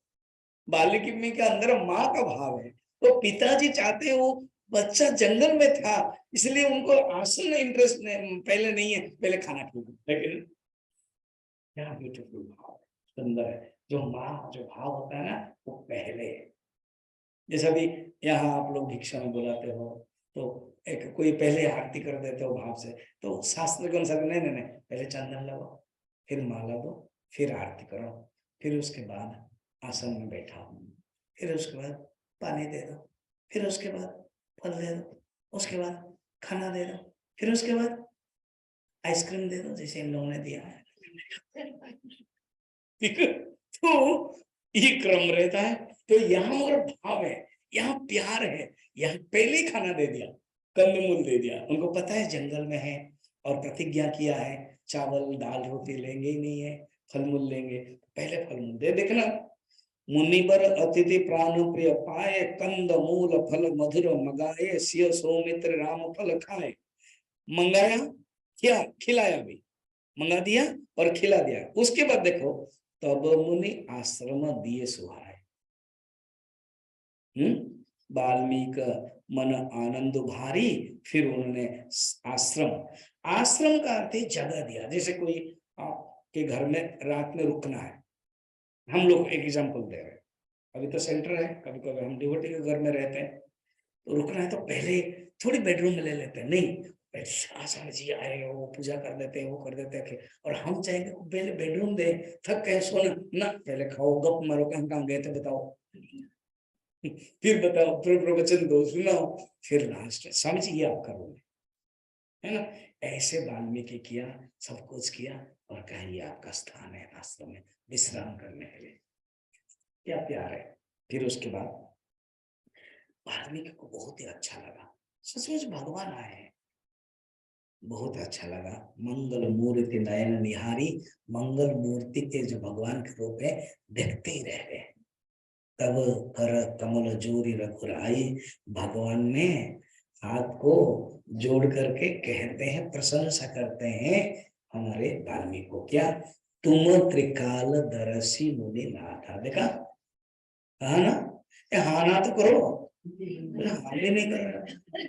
वाल्मीकि के अंदर माँ का भाव है। तो पिताजी चाहते हैं, वो बच्चा जंगल में था, इसलिए उनको आसन में इंटरेस्ट पहले नहीं है, पहले खाना खिलाओ। लेकिन क्या ब्यूटीफुल भाव है, सुंदर है। जो माँ, जो भाव होता है ना, वो पहले है। जैसा भी यहाँ आप लोग भिक्षा में बुलाते हो, तो एक कोई पहले आरती कर देते हो भाव से, तो शास्त्र के अनुसार नहीं नहीं नहीं, पहले चंदन लगाओ, फिर माला दो, फिर आरती करो, फिर उसके बाद आसन में बैठा, फिर उसके बाद पानी दे दो, फिर उसके बाद फल दे दो, उसके बाद खाना दे दो, फिर उसके बाद आइसक्रीम दे दो, जैसे इन लोगों ने दिया है। ठीक है? तो ये क्रम रहता है। तो यहाँ मगर भाव है, यहाँ प्यार है, यहाँ पहले ही खाना दे दिया, कंदमूल दे दिया। उनको पता है जंगल में है, और प्रतिज्ञा किया है चावल दाल रोटी लेंगे ही नहीं है, फल मूल लेंगे, पहले फल मूल दे। देखना, मुनिवर अतिथि प्राण प्रिय पाए, कंद मूल फल मधुर मगाए, सिय सौमित्र राम फल खाए। मंगाया, क्या खिलाया भी, मंगा दिया और खिला दिया। उसके बाद देखो, तब मुनि आश्रम दिए सुहाए। वाल्मीकि मन आनंद भारी, फिर उन्होंने आश्रम, आश्रम का अर्थ जगह दिया। जैसे कोई आपके घर में रात में रुकना है, हम लोग एक एग्जांपल दे रहे हैं, अभी तो सेंटर है, कभी कभी हम डिवोटी के घर में रहते हैं, तो रुकना है तो पहले थोड़ी बेडरूम में ले लेते हैं, नहीं, आचार्य जी आए, वो पूजा कर देते हैं, वो कर देते हैं, और हम चाहेंगे पहले बेडरूम दे, थक गए सोना ना, पहले खाओ, गप मारो, कहाँ कहाँ गए थे बताओ, फिर बताओ, फिर प्रवचन दो, सुनाओ, फिर लास्ट समझिए आप करोगे, है ना। ऐसे वाल्मीकि किया, सब कुछ किया, और कहा ये आपका स्थान है आश्रम में विश्राम करने के लिए। क्या प्यार है। फिर उसके बाद वाल्मीकि को बहुत ही अच्छा लगा, सचमुच भगवान आए हैं, बहुत अच्छा लगा। मंगल मूर्ति नयन निहारी, मंगल मूर्ति के जो भगवान के रूप है देखते ही रह गए। तब कर कमल जोरी रघुराई, भगवान ने हाथ को जोड़ करके कहते हैं, प्रशंसा करते हैं हमारे वाल्मीकि को, क्या तुम त्रिकाल दरसी मुनि नाथा। देखा, कहा ना, हाँ ना तो करो, हाँ भी नहीं कर रहा।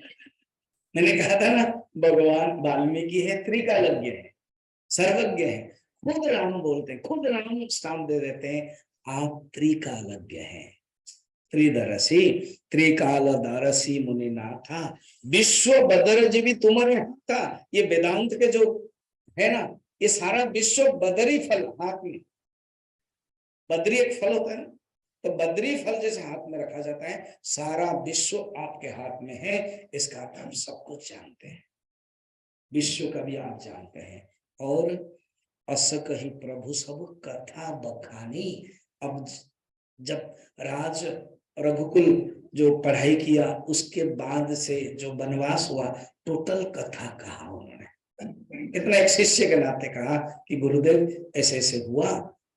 मैंने कहा था ना, भगवान वाल्मीकि है, त्रिकालज्ञ है, सर्वज्ञ है, खुद राम बोलते हैं, खुद राम स्थान दे देते हैं, आप त्रिकालज्ञ हैं। त्रिदरसी, त्रिकालदरसी मुनिनाथा, विश्व बदर जीवी तुम्हारे था। ये वेदांत के जो है ना, ये सारा विश्व बदरी फल हाथ में, बदरी एक फल होता है ना, तो बद्री फल जैसे हाथ में रखा जाता है, सारा विश्व आपके हाथ में है, इसका अर्थ हम सब कुछ जानते हैं, विश्व का भी आप जानते हैं। और अस कही प्रभु सब कथा बखानी। अब जब राज रघुकुल जो पढ़ाई किया, उसके बाद से जो वनवास हुआ, टोटल कथा कहा उन्होंने, इतना एक शिष्य के नाते कहा कि गुरुदेव ऐसे ऐसे हुआ,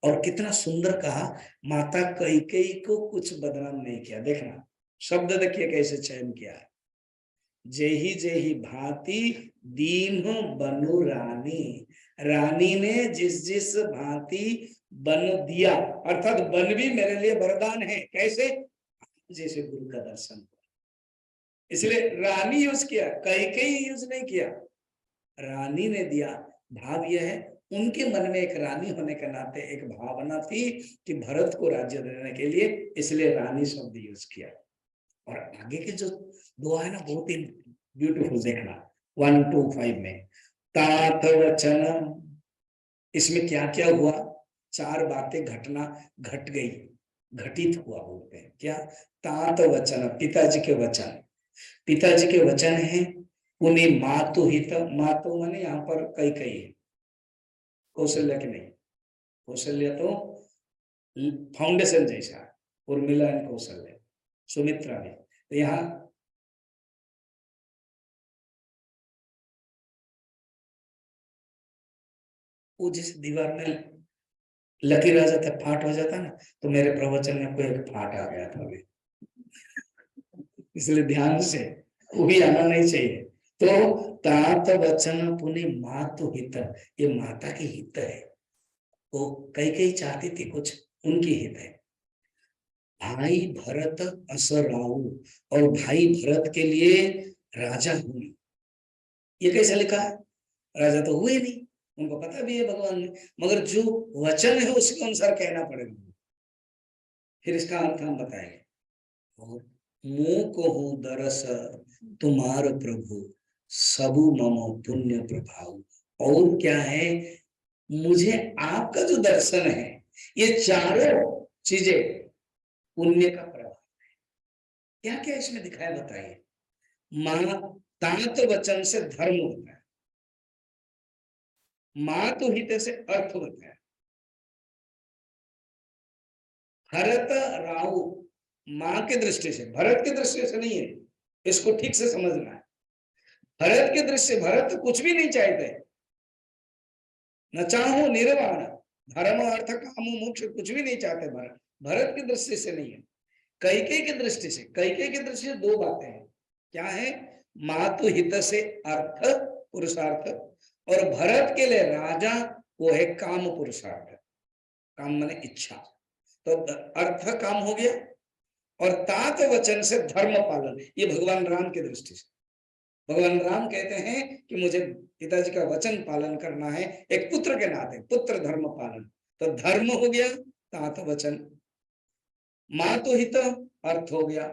और कितना सुंदर कहा, माता कैकेयी को कुछ बदनाम नहीं किया। देखना शब्द देखिए कैसे चयन किया है, जेही जेही भांति दीन बनु रानी, रानी ने जिस जिस भांति बन दिया, अर्थात बन भी मेरे लिए वरदान है। कैसे, जैसे गुरु का दर्शन हुआ, इसलिए रानी यूज किया, कैकेयी यूज नहीं किया, रानी ने दिया। भाव यह है, उनके मन में एक रानी होने के नाते एक भावना थी कि भरत को राज्य देने के लिए, इसलिए रानी शब्द यूज किया। और आगे के जो दुआ है ना, बहुत ही ब्यूटीफुल, देखना 1-2-5 में, तात वचन, इसमें क्या क्या हुआ, 4 बातें घटना घट गई, घटित हुआ बोलते हैं। क्या, तात वचन, पिताजी के वचन, पिताजी के वचन है। उन्हें मातु हित, मातु माने यहाँ पर कई कई है, कौशल्या के नहीं, कौशल्या तो फाउंडेशन जैसा, उर्मिला एंड कौशल्या, सुमित्रा भी, तो यहाँ वो जिस दीवार में लकीर आ जाता, फाट हो जाता ना, तो मेरे प्रवचन में कोई एक फाट आ गया था अभी, इसलिए ध्यान से, वो भी आना नहीं चाहिए। तो तात वचन पुनि मातु हित, ये माता की हित है, वो कई चाहती थी कुछ, उनकी हित है। भाई भरत असराऊ, और भाई भरत के लिए राजा हुई, ये कैसे लिखा है, राजा तो हुए नहीं, उनको पता भी है भगवान ने, मगर जो वचन है उसके अनुसार कहना पड़ेगा, फिर इसका अर्थ हम बताएंगे। और मुंह को हूं दरस तुम्हार प्रभु, सबु मम पुण्य प्रभाव। और क्या है, मुझे आपका जो दर्शन है, ये चारों चीजें पुण्य का प्रभाव। क्या क्या इसमें दिखाया बताइए। मां, तात वचन से धर्म होता है, मां तो हित से अर्थ होता है, भरत राहु, मां की दृष्टि से, भरत की दृष्टि से नहीं है, इसको ठीक से समझना है। भरत की दृष्टि से, भरत तो कुछ भी नहीं चाहते, न चाहो निर्वाण, धर्म अर्थ काम मोक्ष कुछ भी नहीं चाहते भरत, भरत की दृष्टि से नहीं है। कैकेयी की दृष्टि से, कैकेयी की दृष्टि से 2 बातें हैं, क्या है, मातु हित से अर्थ पुरुषार्थ, और भरत के लिए राजा वो है काम पुरुषार्थ, काम माने इच्छा, तो अर्थ काम हो गया, और तात वचन से धर्म पालन, ये भगवान राम की दृष्टि से, भगवान राम कहते हैं कि मुझे पिताजी का वचन पालन करना है, एक पुत्र के नाते, पुत्र धर्म पालन, तो धर्म हो गया, तात वचन, मातु हित अर्थ हो गया,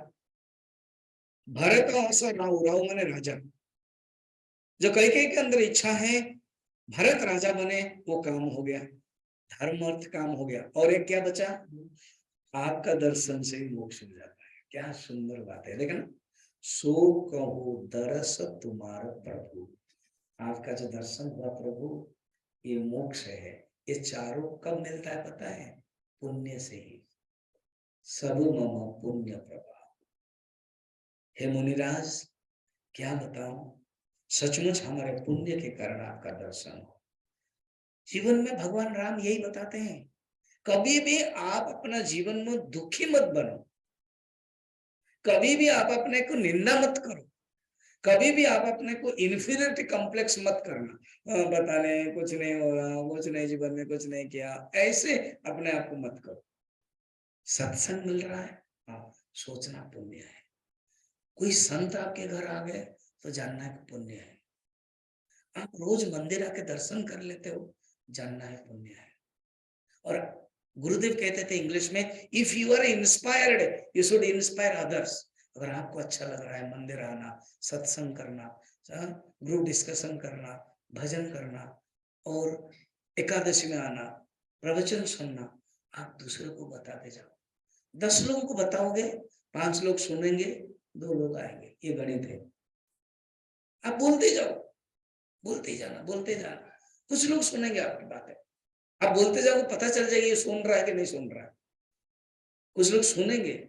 भरत असर राहु, राहु माने राजा, जो कैकेयी के अंदर इच्छा है भरत राजा बने, वो काम हो गया, धर्म अर्थ काम हो गया, और एक क्या बचा, आपका दर्शन से ही मोक्ष हो जाता है। क्या सुंदर बात है, देखना, सो कहो दरस तुम्हारा प्रभु, आपका जो दर्शन हुआ प्रभु, ये मोक्ष है। ये चारों कब मिलता है पता है, पुण्य से ही। सब मम पुण्य प्रभाव। हे मुनिराज, क्या बताऊं, सचमुच हमारे पुण्य के कारण आपका दर्शन हो। जीवन में भगवान राम यही बताते हैं, कभी भी आप अपना जीवन में दुखी मत बनो, कभी भी आप अपने को निंदा मत करो, कभी भी आप अपने को इन्फीरियरिटी कॉम्प्लेक्स मत करना, पता नहीं कुछ नहीं हो रहा, कुछ नहीं, जीवन में कुछ नहीं किया, ऐसे अपने आप को मत करो। सत्संग मिल रहा है, हाँ, सोचना पुण्य है। कोई संत आपके घर आ गए तो जानना है पुण्य है। आप रोज मंदिर आके दर्शन कर लेते हो, जानना है पुण्य है। और गुरुदेव कहते थे इंग्लिश में, if you are inspired you should inspire others. अगर आपको अच्छा लग रहा है मंदिर आना, सत्संग करना, ग्रुप डिस्कशन करना, भजन करना और एकादशी में आना, प्रवचन सुनना, आप दूसरों को बताते जाओ। 10 लोगों को बताओगे, 5 लोग सुनेंगे, 2 लोग आएंगे, ये गणित है। आप बोलते जाओ, बोलते जाना, बोलते जाना, कुछ लोग सुनेंगे आपकी बातें। आप बोलते जाओ, पता चल जाएगा ये सुन रहा है कि नहीं सुन रहा है। कुछ लोग सुनेंगे,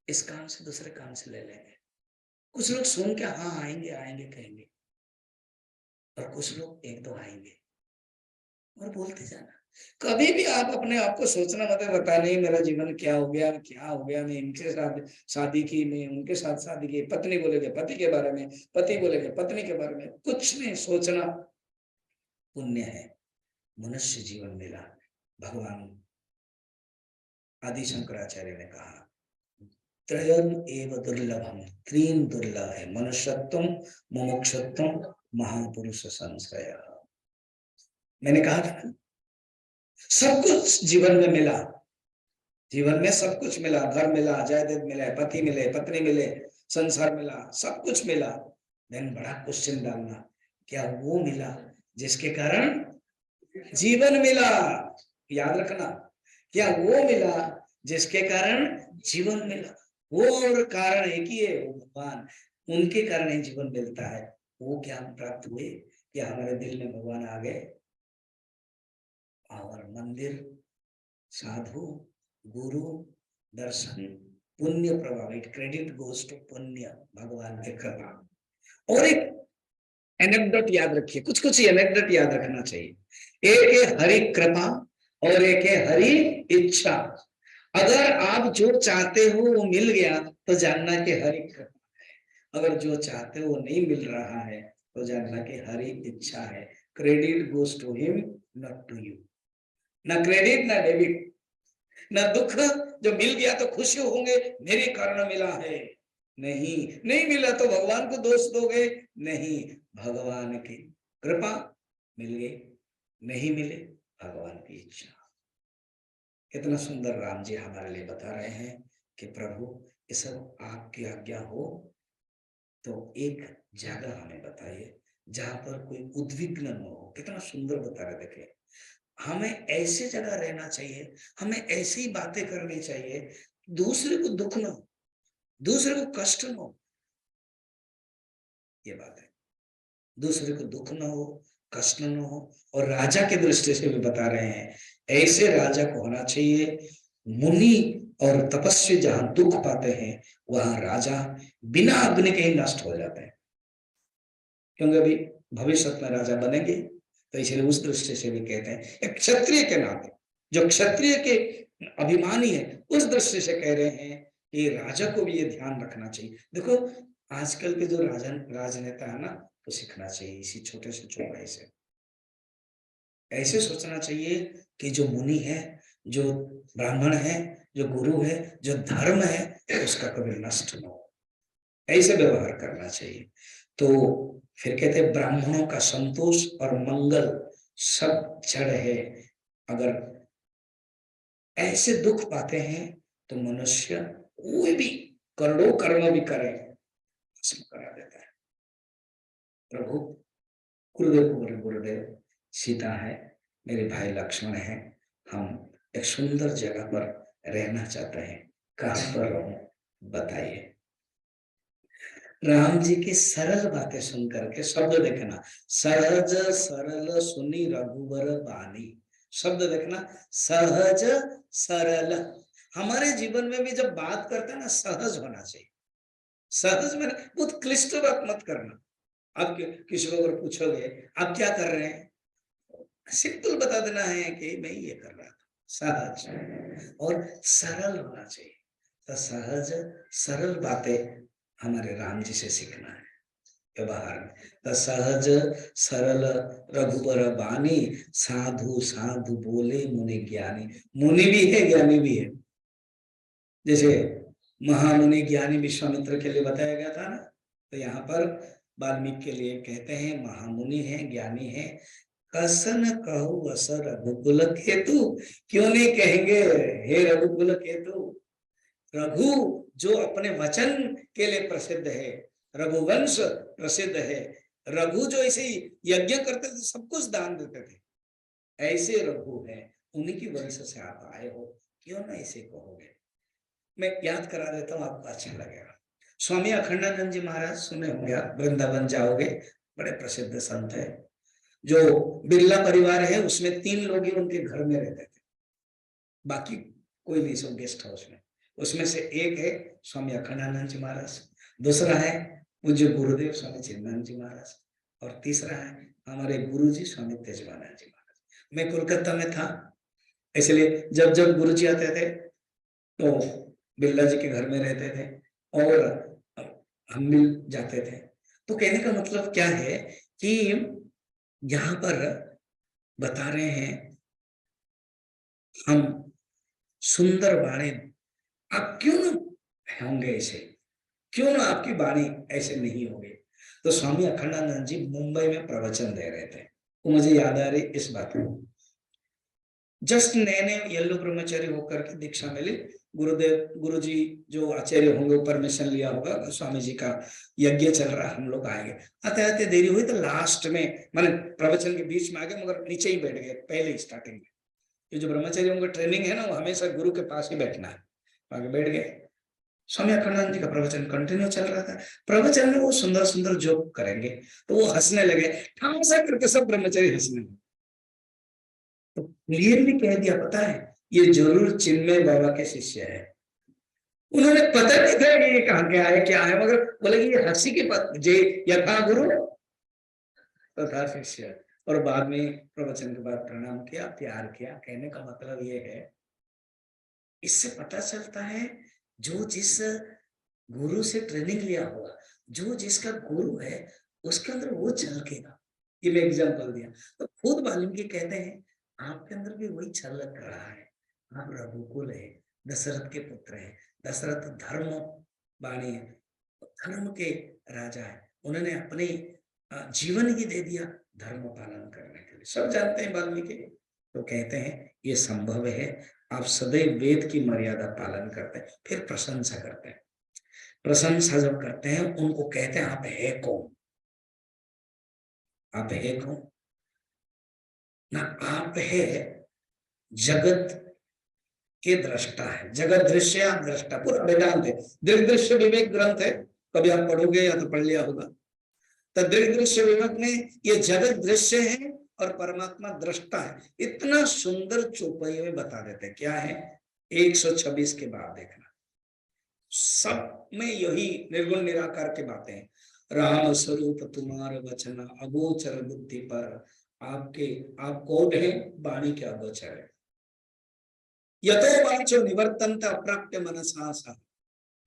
इस काम से दूसरे काम से ले लेंगे, कुछ लोग सुन के हाँ आएंगे आएंगे कहेंगे, और कुछ लोग 1-2 आएंगे, और बोलते जाना। कभी भी आप अपने आप को सोचना मत है, पता नहीं मेरा जीवन क्या हो गया, क्या हो गया, मैं इनके साथ शादी की, मैं उनके साथ शादी की, पत्नी बोलेगे पति के बारे में, पति बोलेगे पत्नी के बारे में, कुछ नहीं सोचना। पुण्य है, मनुष्य जीवन मिला। भगवान आदि शंकराचार्य ने कहा, त्रयम एव दुर्लभम, 3 दुर्लभ है, मनुष्यत्व, मुमुक्षुत्व, महापुरुष संश्रय। मैंने कहा था सब कुछ जीवन में मिला, जीवन में सब कुछ मिला, घर मिला, जायदाद मिले, पति मिले, पत्नी मिले, संसार मिला, सब कुछ मिला। लेकिन बड़ा क्वेश्चन डालना, क्या वो मिला जिसके कारण जीवन मिला? याद रखना, क्या वो मिला जिसके कारण जीवन मिला? वो और कारण एक ही है, वो भगवान, उनके कारण ही जीवन मिलता है। वो क्या हम प्राप्त हुए कि हमारे दिल में भगवान आ गए, और मंदिर, साधु, गुरु, दर्शन, पुण्य प्रभावित, क्रेडिट गोज टू पुण्य, भगवान के कृपा। और एक एनेक्डोट याद रखिए, कुछ कुछ एनेक्डोट याद रखना चाहिए। एक है हरि कृपा और एक है हरि इच्छा। अगर आप जो चाहते हो वो मिल गया तो जानना कि हरि कृपा है, अगर जो चाहते हो वो नहीं मिल रहा है तो जानना कि हरि इच्छा है। Credit goes to him, not to you. ना क्रेडिट ना डेबिट, ना दुख, जो मिल गया तो खुशी होंगे मेरे कारण मिला है, नहीं, नहीं मिला तो भगवान को दोष दोगे, नहीं, भगवान की कृपा, मिल गई, नहीं मिले भगवान की इच्छा। कितना सुंदर राम जी हमारे लिए बता रहे हैं कि प्रभु ये सब आपकी आज्ञा हो तो एक जगह हमें बताइए जहां पर कोई उद्विग्न न हो। कितना सुंदर बता रहे, देखे, हमें ऐसी जगह रहना चाहिए, हमें ऐसी बातें करनी चाहिए, दूसरे को दुख न हो, दूसरे को कष्ट न हो। ये बात है, दूसरे को दुख न हो, कष्ट न हो। और राजा की दृष्टि से भी बता रहे हैं, ऐसे राजा को होना चाहिए। मुनि और तपस्वी जहां दुख पाते हैं वहां राजा बिना अग्नि के ही नष्ट हो जाते हैं, क्योंकि अभी भविष्य में राजा बनेंगे। तो इसलिए उस दृष्टि से भी कहते हैं, एक क्षत्रिय के नाते, जो क्षत्रिय के अभिमानी है, उस दृष्टि से कह रहे हैं कि राजा को भी ये ध्यान रखना चाहिए। देखो आजकल के जो राजनेता है ना, तो सीखना चाहिए इसी छोटे से चौपाई से। ऐसे सोचना चाहिए कि जो मुनि है, जो ब्राह्मण है, जो गुरु है, जो धर्म है, उसका कभी नष्ट न हो, ऐसे व्यवहार करना चाहिए। तो फिर कहते हैं ब्राह्मणों का संतोष और मंगल सब जड़ है। अगर ऐसे दुख पाते हैं तो मनुष्य कोई भी करोड़ों कर्म भी करे, भस्म करा देता है। प्रभु गुरुदेव को बोले, गुरुदेव सीता है, मेरे भाई लक्ष्मण है, हम एक सुंदर जगह पर रहना चाहते हैं, कहाँ पर रहूं बताइए। राम जी की सरल बातें सुन करके, शब्द देखना, सहज सरल सुनी रघुवर बानी, शब्द देखना, सहज सरल। हमारे जीवन में भी जब बात करते हैं ना, सहज होना चाहिए। सहज में बहुत क्लिष्ट बात मत करना। आप किसी को अगर पूछोगे आप क्या कर रहे हैं, सिंपल बता देना है कि मैं ये कर रहा था, सहज और सरल होना चाहिए। तो सहज सरल बातें हमारे राम जी से सीखना है व्यवहार में। तो सहज सरल रघुबर बानी, साधु साधु बोले मुनि ज्ञानी। मुनि भी है, ज्ञानी भी है। जैसे महामुनि ज्ञानी विश्वामित्र के लिए बताया गया था ना, तो यहाँ पर वाल्मीकि के लिए कहते हैं महामुनि है, ज्ञानी है। कसन कहु अस रघुकुल केतु, क्यों नहीं कहेंगे हे रघुकुल केतु। रघु जो अपने वचन के लिए प्रसिद्ध है, रघुवंश प्रसिद्ध है। रघु जो ऐसे यज्ञ करते थे, सब कुछ दान देते थे, ऐसे रघु है, उन्हीं की वंश से आप आए हो, क्यों ना ऐसे कहोगे। मैं याद करा देता हूँ, आपको अच्छा लगेगा। स्वामी अखंडानंद जी महाराज सुने होंगे आप, वृंदावन जाओगे, बड़े प्रसिद्ध संत है। जो बिरला परिवार है उसमें 3 लोग ही उनके घर में रहते थे, बाकी कोई नहीं, सब गेस्ट हाउस में। उसमें से एक है स्वामी अखंडानंद जी महाराज, दूसरा है पूज्य गुरुदेव स्वामी चिन्मयानंद जी महाराज, और तीसरा है हमारे गुरु जी स्वामी तेजवानंद जी महाराज। मैं कोलकाता में था, इसलिए जब जब गुरु जी आते थे तो बिरला जी के घर में रहते थे और हम मिल जाते थे। तो कहने का मतलब क्या है कि यहाँ पर बता रहे हैं हम सुंदर वाणी, आप क्यों ना होंगे ऐसे, क्यों ना आपकी वाणी ऐसे नहीं होगी। तो स्वामी अखंडानंद जी मुंबई में प्रवचन दे रहे थे, तो मुझे याद आ रही इस बात को। जस्ट नए नए येलो ब्रह्मचारी होकर के दीक्षा मिली, गुरुदेव गुरु जी जो आचार्य होंगे परमिशन लिया होगा, स्वामी जी का यज्ञ चल रहा, हम लोग आएंगे। आते आते देरी हुई तो लास्ट में मैंने प्रवचन के बीच में आ गए, मगर नीचे ही बैठ गए पहले ही स्टार्टिंग में। ये जो ब्रह्मचारी होंगे ट्रेनिंग है ना, वो हमेशा गुरु के पास ही बैठना है, आगे बैठ गए। स्वामी अखंडानंद जी का प्रवचन कंटिन्यू चल रहा था। प्रवचन में वो सुंदर सुंदर जोक करेंगे तो वो हंसने लगे, ठासा करके सब ब्रह्मचारी हंसने लगे। तो क्लियरली कह दिया, पता है ये जरूर चिन्मय बाबा के शिष्य है। उन्होंने पता नहीं था कि ये कहाँ के आए क्या है, मगर बोले कि ये हंसी के पद जे यथा गुरु तथा शिष्य। और बाद में प्रवचन के बाद प्रणाम किया, प्यार किया। कहने का मतलब ये है, इससे पता चलता है जो जिस गुरु से ट्रेनिंग लिया हुआ, जो जिसका गुरु है उसके अंदर वो झलकेगा। ये मैं एग्जांपल दिया। तो खुद वाल्मीकि कहते हैं आपके अंदर भी वही झलक रहा है। आप रघुकुल है, दशरथ के पुत्र है, दशरथ धर्म वाणी है, धर्म के राजा है। उन्होंने अपने जीवन ही दे दिया धर्म पालन करने के लिए। सब जानते हैं वाल्मीकि। तो कहते हैं ये संभव है, आप सदैव वेद की मर्यादा पालन करते हैं, फिर प्रशंसा करते हैं। प्रशंसा जब करते हैं उनको कहते हैं आप है कौन, आप है कौन ना, आप है जगत के दृष्टा है। जगत दृश्य दृष्टा, पूरा वेदांत है, दृग दृश्य विवेक ग्रंथ है, कभी आप पढ़ोगे या तो पढ़ लिया होगा। तो दृग दृश्य विवेक में ये जगत दृश्य है और परमात्मा दृष्टा है। इतना सुंदर चौपाई में बता देते क्या है। 126 के बाद देखना, सब में यही निर्गुण निराकार की बातें हैं। राम स्वरूप तुम्हारा वचन अगोचर बुद्धि पर, आपके आप कौन है, वाणी के अगोचर है। यतो वाचो निवर्तन्त अप्राप्य मनसा सा,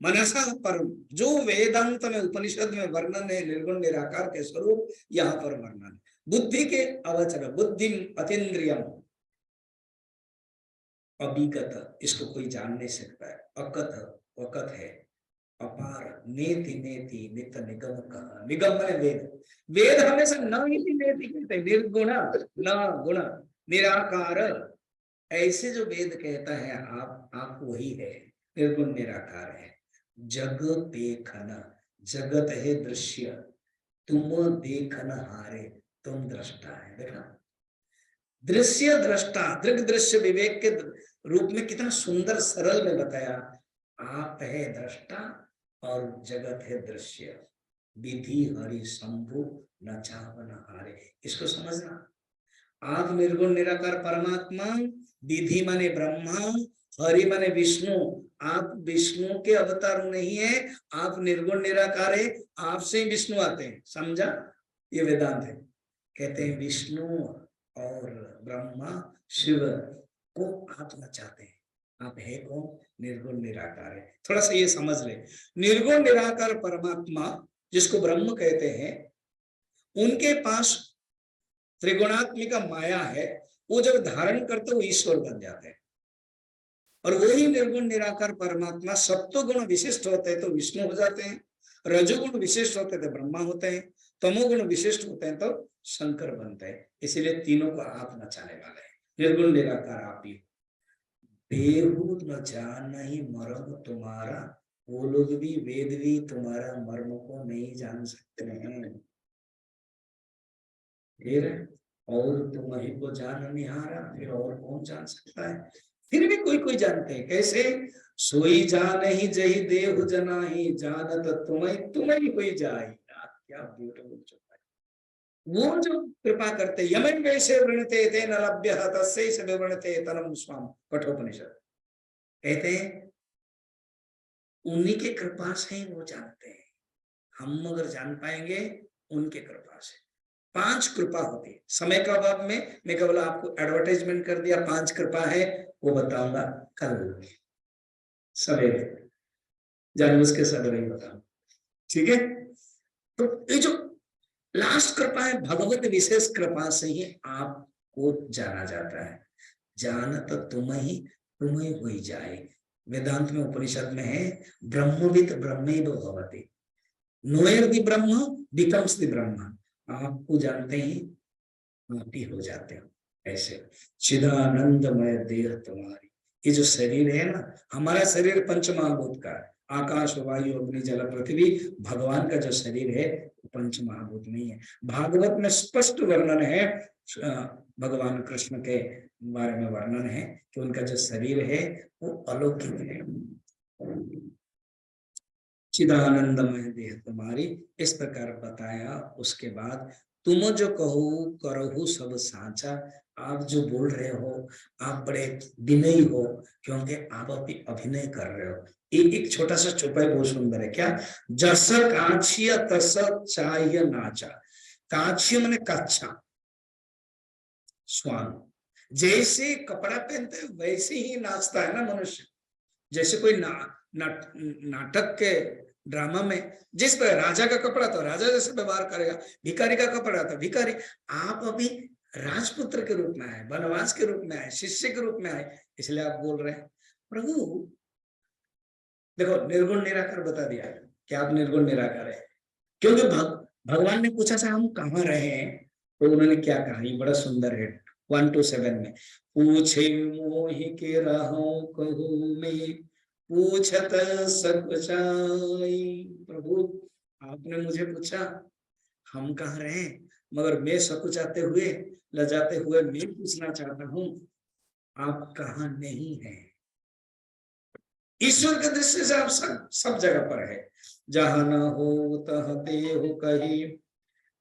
मनसा पर जो वेदांत में उपनिषद में वर्णन है निर्गुण निराकार के स्वरूप, यहाँ पर वर्णन है। बुद्धि के अवचर, बुद्धि अतीन्द्रियम, अभिगत, इसको कोई जान नहीं सकता है। अकथ, वकथ है। अपार, नेति नेति नित निगम कहा, निगम है वेद। वेद हमेशा न ही नेति कहते, निर्गुण न गुण निराकार, ऐसे जो वेद कहता है आप वही है, निर्गुण निराकार है। जग पेखन, जगत है दृश्य, तुम देखन हारे, तुम दृष्टा है। देखा, दृश्य दृष्टा, दृग दृश्य विवेक के रूप में कितना सुंदर सरल में बताया। आप है दृष्टा और जगत है दृश्य। विधि हरि शंभु न चावन हारे। इसको समझना, आप निर्गुण निराकार परमात्मा, विधि माने ब्रह्मा, हरि माने विष्णु। आप विष्णु के अवतार नहीं है, आप निर्गुण निराकार है, आपसे ही विष्णु आते हैं। समझा? ये वेदांत है। कहते हैं विष्णु और ब्रह्मा शिव को आप न चाहते हैं। आप है कौन? निर्गुण निराकार है। थोड़ा सा ये समझ ले, निर्गुण निराकार परमात्मा जिसको ब्रह्म कहते हैं, उनके पास त्रिगुणात्मिका माया है। वो जब धारण करते वो ईश्वर बन जाते हैं। और वही निर्गुण निराकार परमात्मा सत्वगुण विशिष्ट होते हैं तो विष्णु हो जाते हैं, रजोगुण विशिष्ट होते हैं तो ब्रह्मा होते हैं, तमोगुण विशिष्ट होते हैं तो शंकर बनते हैं। इसीलिए तीनों को आप नचाने वाले हैं। निर्गुण निराकार आप ही। देहु न जान नहीं मर्म तुम्हारा, वो लोग भी वेद भी तुम्हारा मर्म को नहीं जान सकते हैं। फिर और तुम ही को जान निहारा, फिर और कौन जान सकता है? फिर भी कोई कोई जानते हैं। कैसे? सोई जान ही जही देहु जनाही, जानत तुम्हें कोई जाई। क्या ब्यूटीफुल चुप है। वो जो कृपा करते, यमन वैसे वृणते थे न लभ्य तस्यै स विवृणते तनम स्वाम, कठोपनिषद कहते हैं उन्हीं के कृपा से ही वो जानते हैं। हम अगर जान पाएंगे उनके कृपा से। 5 कृपा होती है। समय का अभाव में मैं केवल आपको एडवर्टाइजमेंट कर दिया, 5 कृपा है वो बताऊंगा कल सवेरे, जानबूझ के सवेरे ही बताऊंगा। ठीक है? तो ये जो लास्ट कृपा है भगवत विशेष कृपा से ही आपको जाना जाता है। जानत तुम्हें हुई जाए। वेदांत में उपनिषद में है ब्रह्मविद ब्रह्मेव भवति, Noire the Brahma becomes the ब्रह्म। आपको जानते ही आप ही हो जाते हो। ऐसे चिदानंदमय देह तुम्हारी, ये जो शरीर है ना, हमारा शरीर पंचमहाभूत का है। आकाश वायु अग्नि जल पृथ्वी, भगवान का जो शरीर है वो पंचमहाभूत नहीं है। भागवत में स्पष्ट वर्णन है, भगवान कृष्ण के बारे में वर्णन है कि उनका जो शरीर है वो अलौकिक है। चिदानंदमय देह तुम्हारी, इस प्रकार बताया। उसके बाद तुम जो कहो करहु सब साचा, आप जो बोल रहे हो आप बड़े विनयी हो, क्योंकि आप अभी अभिनय कर रहे हो। एक छोटा सा चौपाई बहुत सुंदर है। क्या? जस कांचिया तस चाहिए नाचा। कांची मैंने कच्छा, स्वान। जैसे कपड़ा पहनते वैसे ही नाचता है ना मनुष्य। जैसे कोई नाटक के ड्रामा में जिस पर राजा का कपड़ा तो राजा जैसे व्यवहार करेगा, भिखारी का कपड़ा तो भिखारी। आप अभी राजपुत्र के रूप में आए, वनवास के रूप में आए, शिष्य के रूप में आए, इसलिए आप बोल रहे हैं प्रभु। देखो निर्गुण निराकार बता दिया कि आप निर्गुण निराकार है। क्योंकि भगवान ने पूछा था हम कहाँ रहे हैं, तो उन्होंने क्या कहा, ये बड़ा सुंदर है 1 to 7 में। पूछे मोहि के रहो कहूँ में, पूछत सकुचाई। प्रभु आपने मुझे पूछा हम कहाँ रहे, मगर मैं सकुचाते हुए लजाते हुए मैं पूछना चाहता हूँ आप कहाँ नहीं है। ईश्वर के दृष्टि से आप सब जगह पर है। जहाँ न हो तह देहु कही,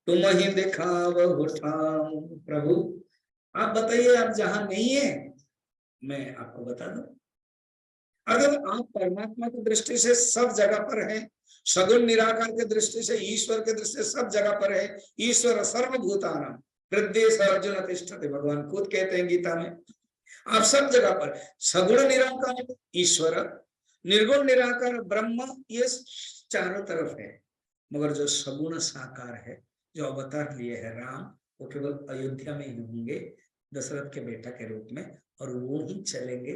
तुम ही दिखावहु ठाम। प्रभु आप बताइए आप जहां नहीं है, मैं आपको बता दूं। अगर आप परमात्मा की दृष्टि से सब जगह पर हैं, सगुण निराकार के दृष्टि से, ईश्वर के दृष्टि से सब जगह पर है। ईश्वर सर्वभूतानां हृदय स अर्जुन तिष्ठति, भगवान खुद कहते हैं गीता में। आप सब जगह पर सगुण निराकार ईश्वर, निर्गुण निराकार ब्रह्म, ये चारों तरफ है। मगर जो सगुण साकार है, जो अवतार लिए है राम, वो केवल अयोध्या में ही होंगे दशरथ के बेटा के रूप में, और वो ही चलेंगे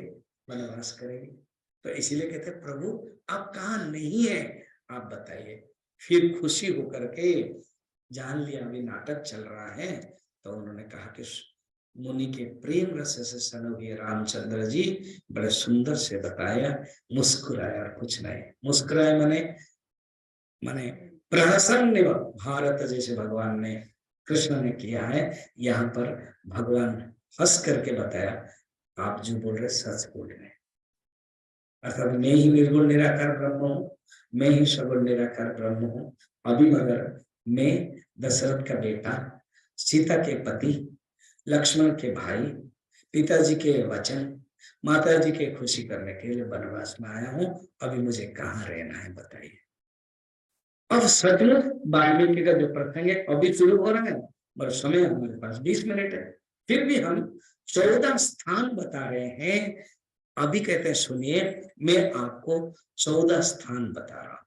वनवास करेंगे। तो इसीलिए कहते हैं प्रभु आप कहाँ नहीं है, आप बताइए। फिर खुशी होकर के जान लिया अभी नाटक चल रहा है, तो उन्होंने कहा कि मुनि के प्रेम रस से सन हुए रामचंद्र जी, बड़े सुंदर से बताया। मुस्कुराया और कुछ नहीं। मुस्कुराए माने प्रहसन भारत जैसे भगवान ने, कृष्ण ने किया है। यहाँ पर भगवान हंस करके बताया, आप जो बोल रहे सच बोल रहे हैं। अर्थात मैं ही निर्गुण निराकार ब्रह्म हूँ, मैं ही सगुण निराकार ब्रह्म हूँ। अभी मगर मैं दशरथ का बेटा, सीता के पति, लक्ष्मण के भाई, पिताजी के वचन, माता जी के खुशी करने के लिए वनवास में आया हूँ। अभी मुझे कहाँ रहना है बताइए। अब सचमुच वाल्मीकि का जो प्रसंग है अभी शुरू हो रहा है, पर समय हमारे पास 20 मिनट है, फिर भी हम 14 स्थान बता रहे हैं। अभी कहते हैं सुनिए, मैं आपको 14 स्थान बता रहा हूं।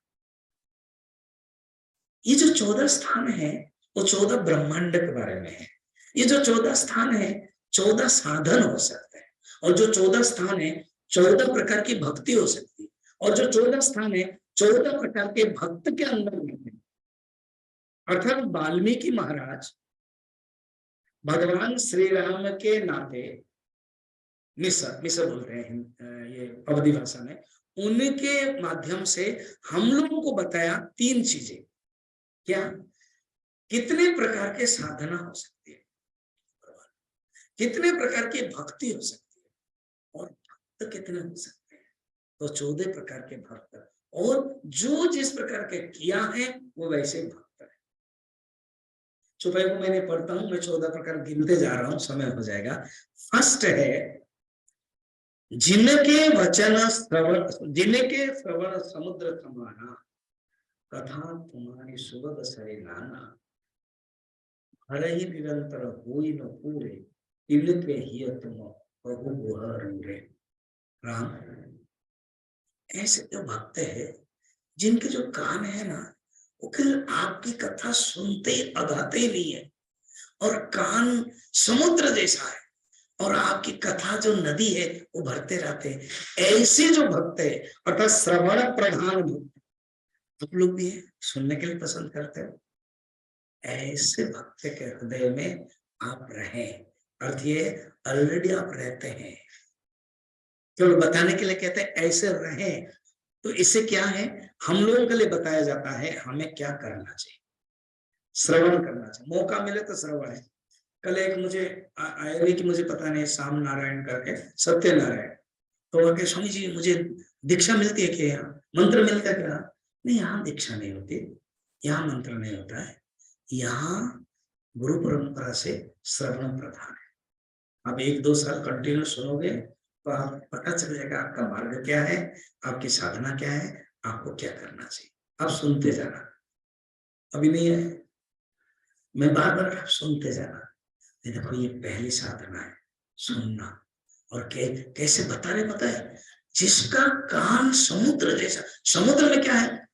ये जो 14 स्थान है वो 14 ब्रह्मांड के बारे में है। ये जो 14 स्थान है 14 साधन हो सकते हैं, और जो 14 स्थान है 14 प्रकार की भक्ति हो सकती है, और जो 14 स्थान है 14 प्रकार के भक्त के अंदर रहते हैं। अर्थात वाल्मीकि महाराज भगवान श्री राम के नाते, मिसर बोलते हैं ये अवधी भाषा में, उनके माध्यम से हम लोगों को बताया 3 चीजें। क्या? कितने प्रकार के साधना हो सकती है, कितने प्रकार की भक्ति हो सकती है, और भक्त कितने हो सकते हैं। तो 14 प्रकार के भक्त, और जो जिस प्रकार के किया है वो वैसे भक्त है। चुपाई को मैंने पढ़ता हूं, मैं 14 प्रकार गिनते जा रहा हूं, समय हो जाएगा। फर्स्ट है, जिनके वचन श्रवण, जिनके श्रवण समुद्र समाना, कथा तुम्हारी सुबह सरे नाना, हर ही निरंतर हुई न पूरे, तिलक ही तुम प्रभु गुहरे। राम, ऐसे जो भक्त है जिनके जो कान है ना, वो केवल आपकी कथा सुनते अगाते ही नहीं है, और कान समुद्र जैसा है, और आपकी कथा जो नदी है वो भरते रहते हैं। ऐसे जो भक्त है, अर्थात श्रवण प्रधान भक्त, आप लोग भी है, सुनने के लिए पसंद करते हो, ऐसे भक्त के हृदय में आप रहें। अर्थ ये ऑलरेडी आप रहते हैं, केवल बताने के लिए कहते हैं ऐसे रहें। तो इससे क्या है, हम लोगों के लिए बताया जाता है हमें क्या करना चाहिए। श्रवण करना चाहिए, मौका मिले तो श्रवण है। कल एक मुझे आया कि मुझे पता नहीं, श्याम नारायण करके, सत्यनारायण, तो आके स्वामी जी मुझे दीक्षा मिलती है क्या, यहाँ मंत्र मिलता है क्या? नहीं, यहाँ दीक्षा नहीं होती, यहाँ मंत्र नहीं होता है, यहाँ गुरु परंपरा से श्रवण प्रधान है। आप 1-2 साल कंटिन्यू सुनोगे तो आप पता चल जाएगा आपका मार्ग क्या है, आपकी साधना क्या है, आपको क्या करना चाहिए। आप सुनते जाना, अभी नहीं है, मैं बार बार सुनते जाना। देखो ये पहली साधना है, सुनना। और कैसे बता रहे पता है, जिसका कान समुद्र जैसा, समुद्र में क्या है,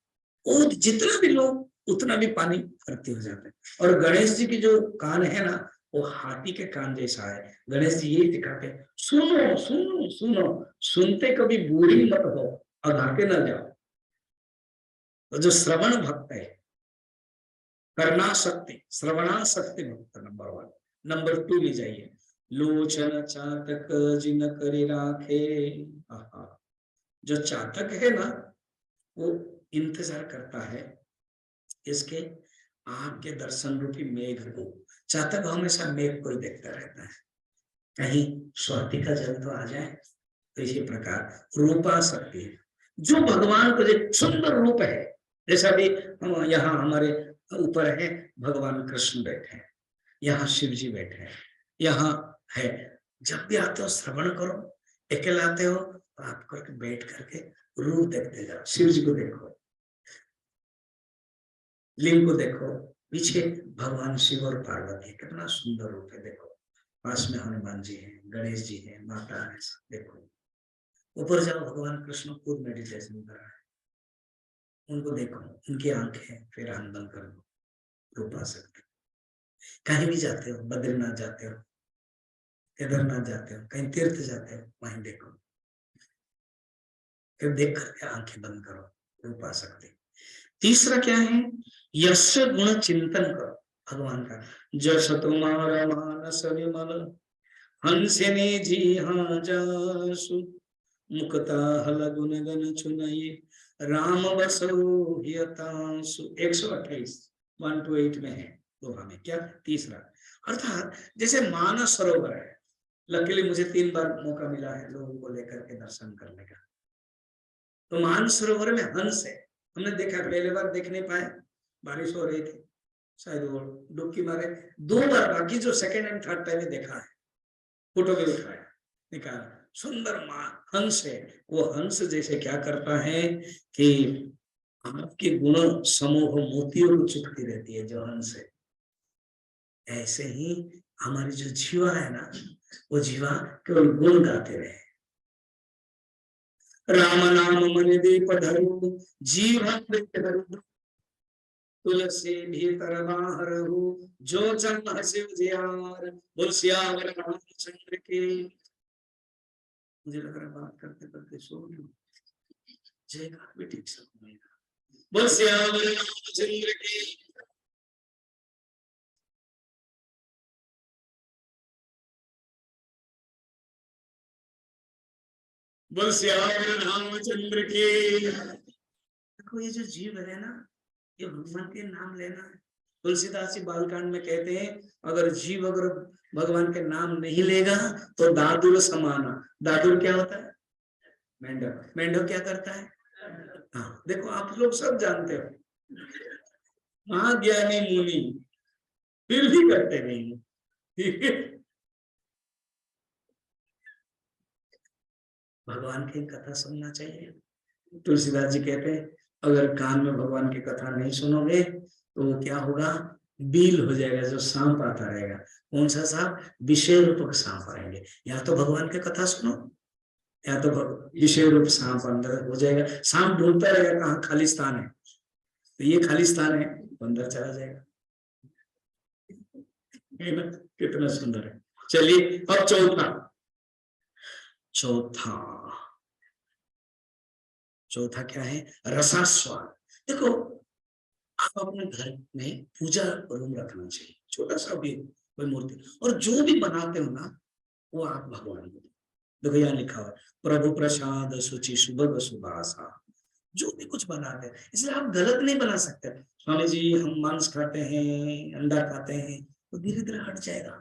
वो जितना भी लोग उतना भी पानी भर्ती हो जाता है। और गणेश जी की जो कान है ना, वो हाथी के कान जैसा है। गणेश जी यही दिखाते हैं, सुनो सुनो सुनो, सुनते कभी बूढ़ी मत हो, अघाते न जाओ। तो जो श्रवण भक्त है, करनाशक्ति, श्रवणाशक्ति भक्त नंबर 1। नंबर 2 ले जाइए, लोचन चातक जिन करी राखे। जो चातक है ना, वो इंतजार करता है इसके आग के दर्शन रूपी मेघ को। चातक हमेशा मेघ को ही देखता रहता है, कहीं स्वाति का जल तो आ जाए। तो इसी प्रकार रूपा शक्ति है, जो भगवान को जो सुंदर रूप है, जैसा भी यहाँ हमारे ऊपर है भगवान कृष्ण बैठे हैं, यहाँ शिव जी बैठे हैं, यहाँ है। जब भी आते हो श्रवण करो, अकेले आते हो तो आप करके बैठ करके रूप देखते जाओ। शिव जी को देखो, लिंग को देखो, पीछे भगवान शिव और पार्वती, कितना सुंदर रूप है। देखो पास में हनुमान जी हैं, गणेश जी हैं, माता है, देखो। ऊपर जाओ, भगवान कृष्ण खुद मेडिटेशन कर रहे हैं, उनको देखो, उनकी आंखें, फिर आंख बंद कर दो, रूप आ सकते। कहीं भी जाते हो, बद्रीनाथ जाते हो, केदारनाथ जाते हो, कहीं तीर्थ जाते हो, वहीं देखो, फिर देख करके आंखें बंद करो, रूप आ सकते। तीसरा क्या है, यश गुण चिंतन करो भगवान का। जस तुम्हारा मानस विमल, हंसने जी हाँ जासु, मुक्ता हल गुण गन चुनई, राम बसो हियतांसु 128 1 to 8 में है दोहा में। क्या? तीसरा। अर्थात जैसे मानस सरोवर है, लकीली मुझे 3 बार मौका मिला है लोगों को लेकर के दर्शन करने का। तो मानस सरोवर में हंस है, हमने देखा, पहले बार देख नहीं पाए, बारिश हो रही थी, शायद वो डुबकी मारे। 2 बार, बाकी जो सेकंड एंड थर्ड टाइम देखा है, फोटो भी उठाया, निकाला, सुंदर हंस है। वो हंस जैसे क्या करता है कि आपके गुण समूह मोतियों को चुपती रहती है जो हंस है। ऐसे ही हमारी जो जीवा है ना, वो जीवा केवल गुण गाते रहे। राम नाम मन दीप धरु जीवन तुलसी भीतर बाहरहु जो जन हसिव जियार। बोल सियावर रामचंद्र की। मुझे लग रहा है बात करते करते सो गई, जयकार भी ठीक से होगा। बोल सियावर रामचंद्र की। बोल सियावर रामचंद्र की। देखो ये जो जीव है ना, ये भगवान के नाम लेना है। तुलसीदास जी बालकांड में कहते हैं, अगर जीव अगर भगवान के नाम नहीं लेगा तो दादुर समाना। दादुर क्या होता है? मेंढक। मेंढक क्या करता है? हाँ, देखो आप लोग सब जानते हो, महाज्ञानी मुनि फिर भी करते नहीं। ठीक है, भगवान की कथा सुनना चाहिए। तुलसीदास जी कहते हैं, अगर कान में भगवान की कथा नहीं सुनोगे तो वो क्या होगा? बील हो जाएगा, जो सांप आता रहेगा। कौन सा सांप? विषय रूपक सांप आएंगे। या तो भगवान की कथा सुनो, या तो विषय रूप सांप अंदर हो जाएगा। सांप ढूंढता रहेगा कहाँ खाली स्थान है, तो ये खाली स्थान है, अंदर चला जाएगा। है ना? कितना सुंदर है। चलिए अब चौथा। चौथा चौथा क्या है? रसास्वाद। देखो, आप अपने घर में पूजा रूम रखना चाहिए, छोटा सा भी कोई मूर्ति, और जो भी बनाते हो ना, वो आप भगवान को। देखो यहाँ लिखा हुआ, प्रभु प्रसाद शुचि सुभग सुभाषा। जो भी कुछ बनाते हैं, इसलिए आप गलत नहीं बना सकते। स्वामी जी हम मांस खाते हैं, अंडा खाते हैं, तो धीरे धीरे हट जाएगा।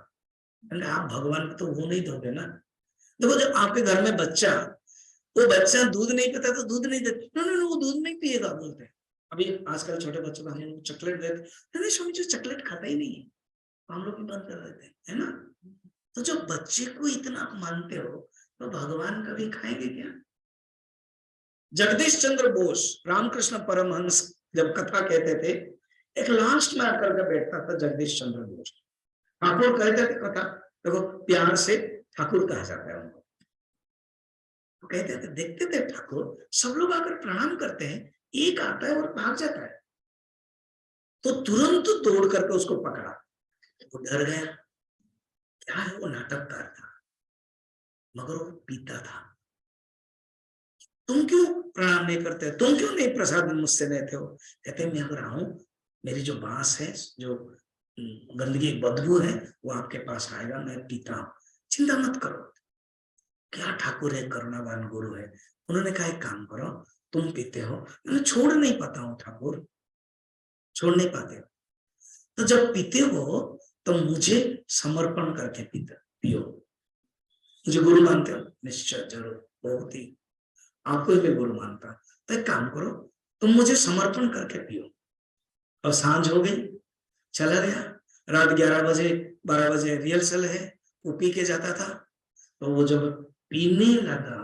आप भगवान को तो वो नहीं दोगे ना। देखो जब आपके घर में बच्चा, वो बच्चा दूध नहीं पीता तो दूध नहीं देते, नहीं वो दूध नहीं पिएगा बोलते हैं। अभी आजकल छोटे बच्चों को हम लोग चॉकलेट देते, नहीं स्वामी जी चॉकलेट खाता ही नहीं है, हम लोग भी बंद कर देते हैं, है ना। तो जब बच्चे को इतना आप मानते हो, तो भगवान कभी खाएंगे क्या? जगदीश चंद्र बोस, रामकृष्ण परमहंस जब कथा कहते थे, एक लास्ट में आकर के बैठता था जगदीश चंद्र बोस। ठाकुर कहते थे कथा, देखो प्यार से ठाकुर कहा जाता है उनको। तो कहते थे, देखते थे ठाकुर सब लोग आकर प्रणाम करते हैं, एक आता है और भाग जाता है, तो तुरंत तोड़ करके उसको पकड़ा। वो डर गया, क्या है? वो नाटककार था, मगर वो पीता था। तुम क्यों प्रणाम नहीं करते? तुम क्यों नहीं प्रसाद मुझसे लेते हो? कहते मैं अगर आऊं, मेरी जो बांस है, जो गंदगी बदबू है, वो आपके पास आएगा, मैं पीता हूं, चिंता मत करो। क्या ठाकुर है, करुणावान गुरु है। उन्होंने कहा एक काम करो, तुम पीते हो, मैं छोड़ नहीं पाता हूँ ठाकुर, छोड़ नहीं पाते हो, तो जब पीते हो तो मुझे समर्पण करके पीते पियो। मुझे गुरु मानते हो? निश्चय, जरूर, बहुत ही, आपको भी गुरु मानता। तो एक काम करो, तुम मुझे समर्पण करके पियो। और सांझ हो गई, चला गया, रात 11 बजे 12 बजे रिहर्सल है, वो पी के जाता था। तो वो जब पीने लगा,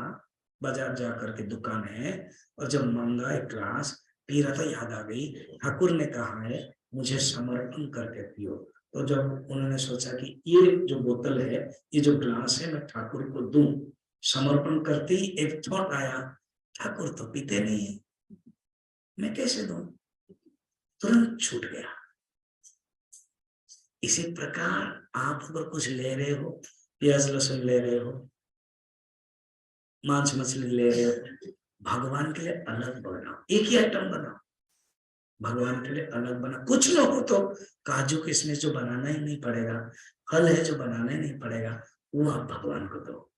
बाजार जाकर के दुकान है, और जब मांगा एक ग्लास, पी रहा था, याद आ गई ठाकुर ने कहा है मुझे समर्पण करके पियो। तो जब उन्होंने सोचा कि ये जो बोतल है, ये जो ग्लास है, मैं ठाकुर को दूं, समर्पण करते ही एक थॉट आया, ठाकुर तो पीते नहीं है, मैं कैसे दूं? तुरंत छूट गया। इसी प्रकार आप अगर कुछ ले रहे हो, प्याज लहसुन ले रहे हो, मांस मछली ले रहे हो, भगवान के लिए अलग बनाओ, एक ही आइटम बनाओ, भगवान के लिए अलग बना। कुछ न हो तो काजू किशमिश जो बनाना ही नहीं पड़ेगा, फल है जो बनाना ही नहीं पड़ेगा, वो आप भगवान को दो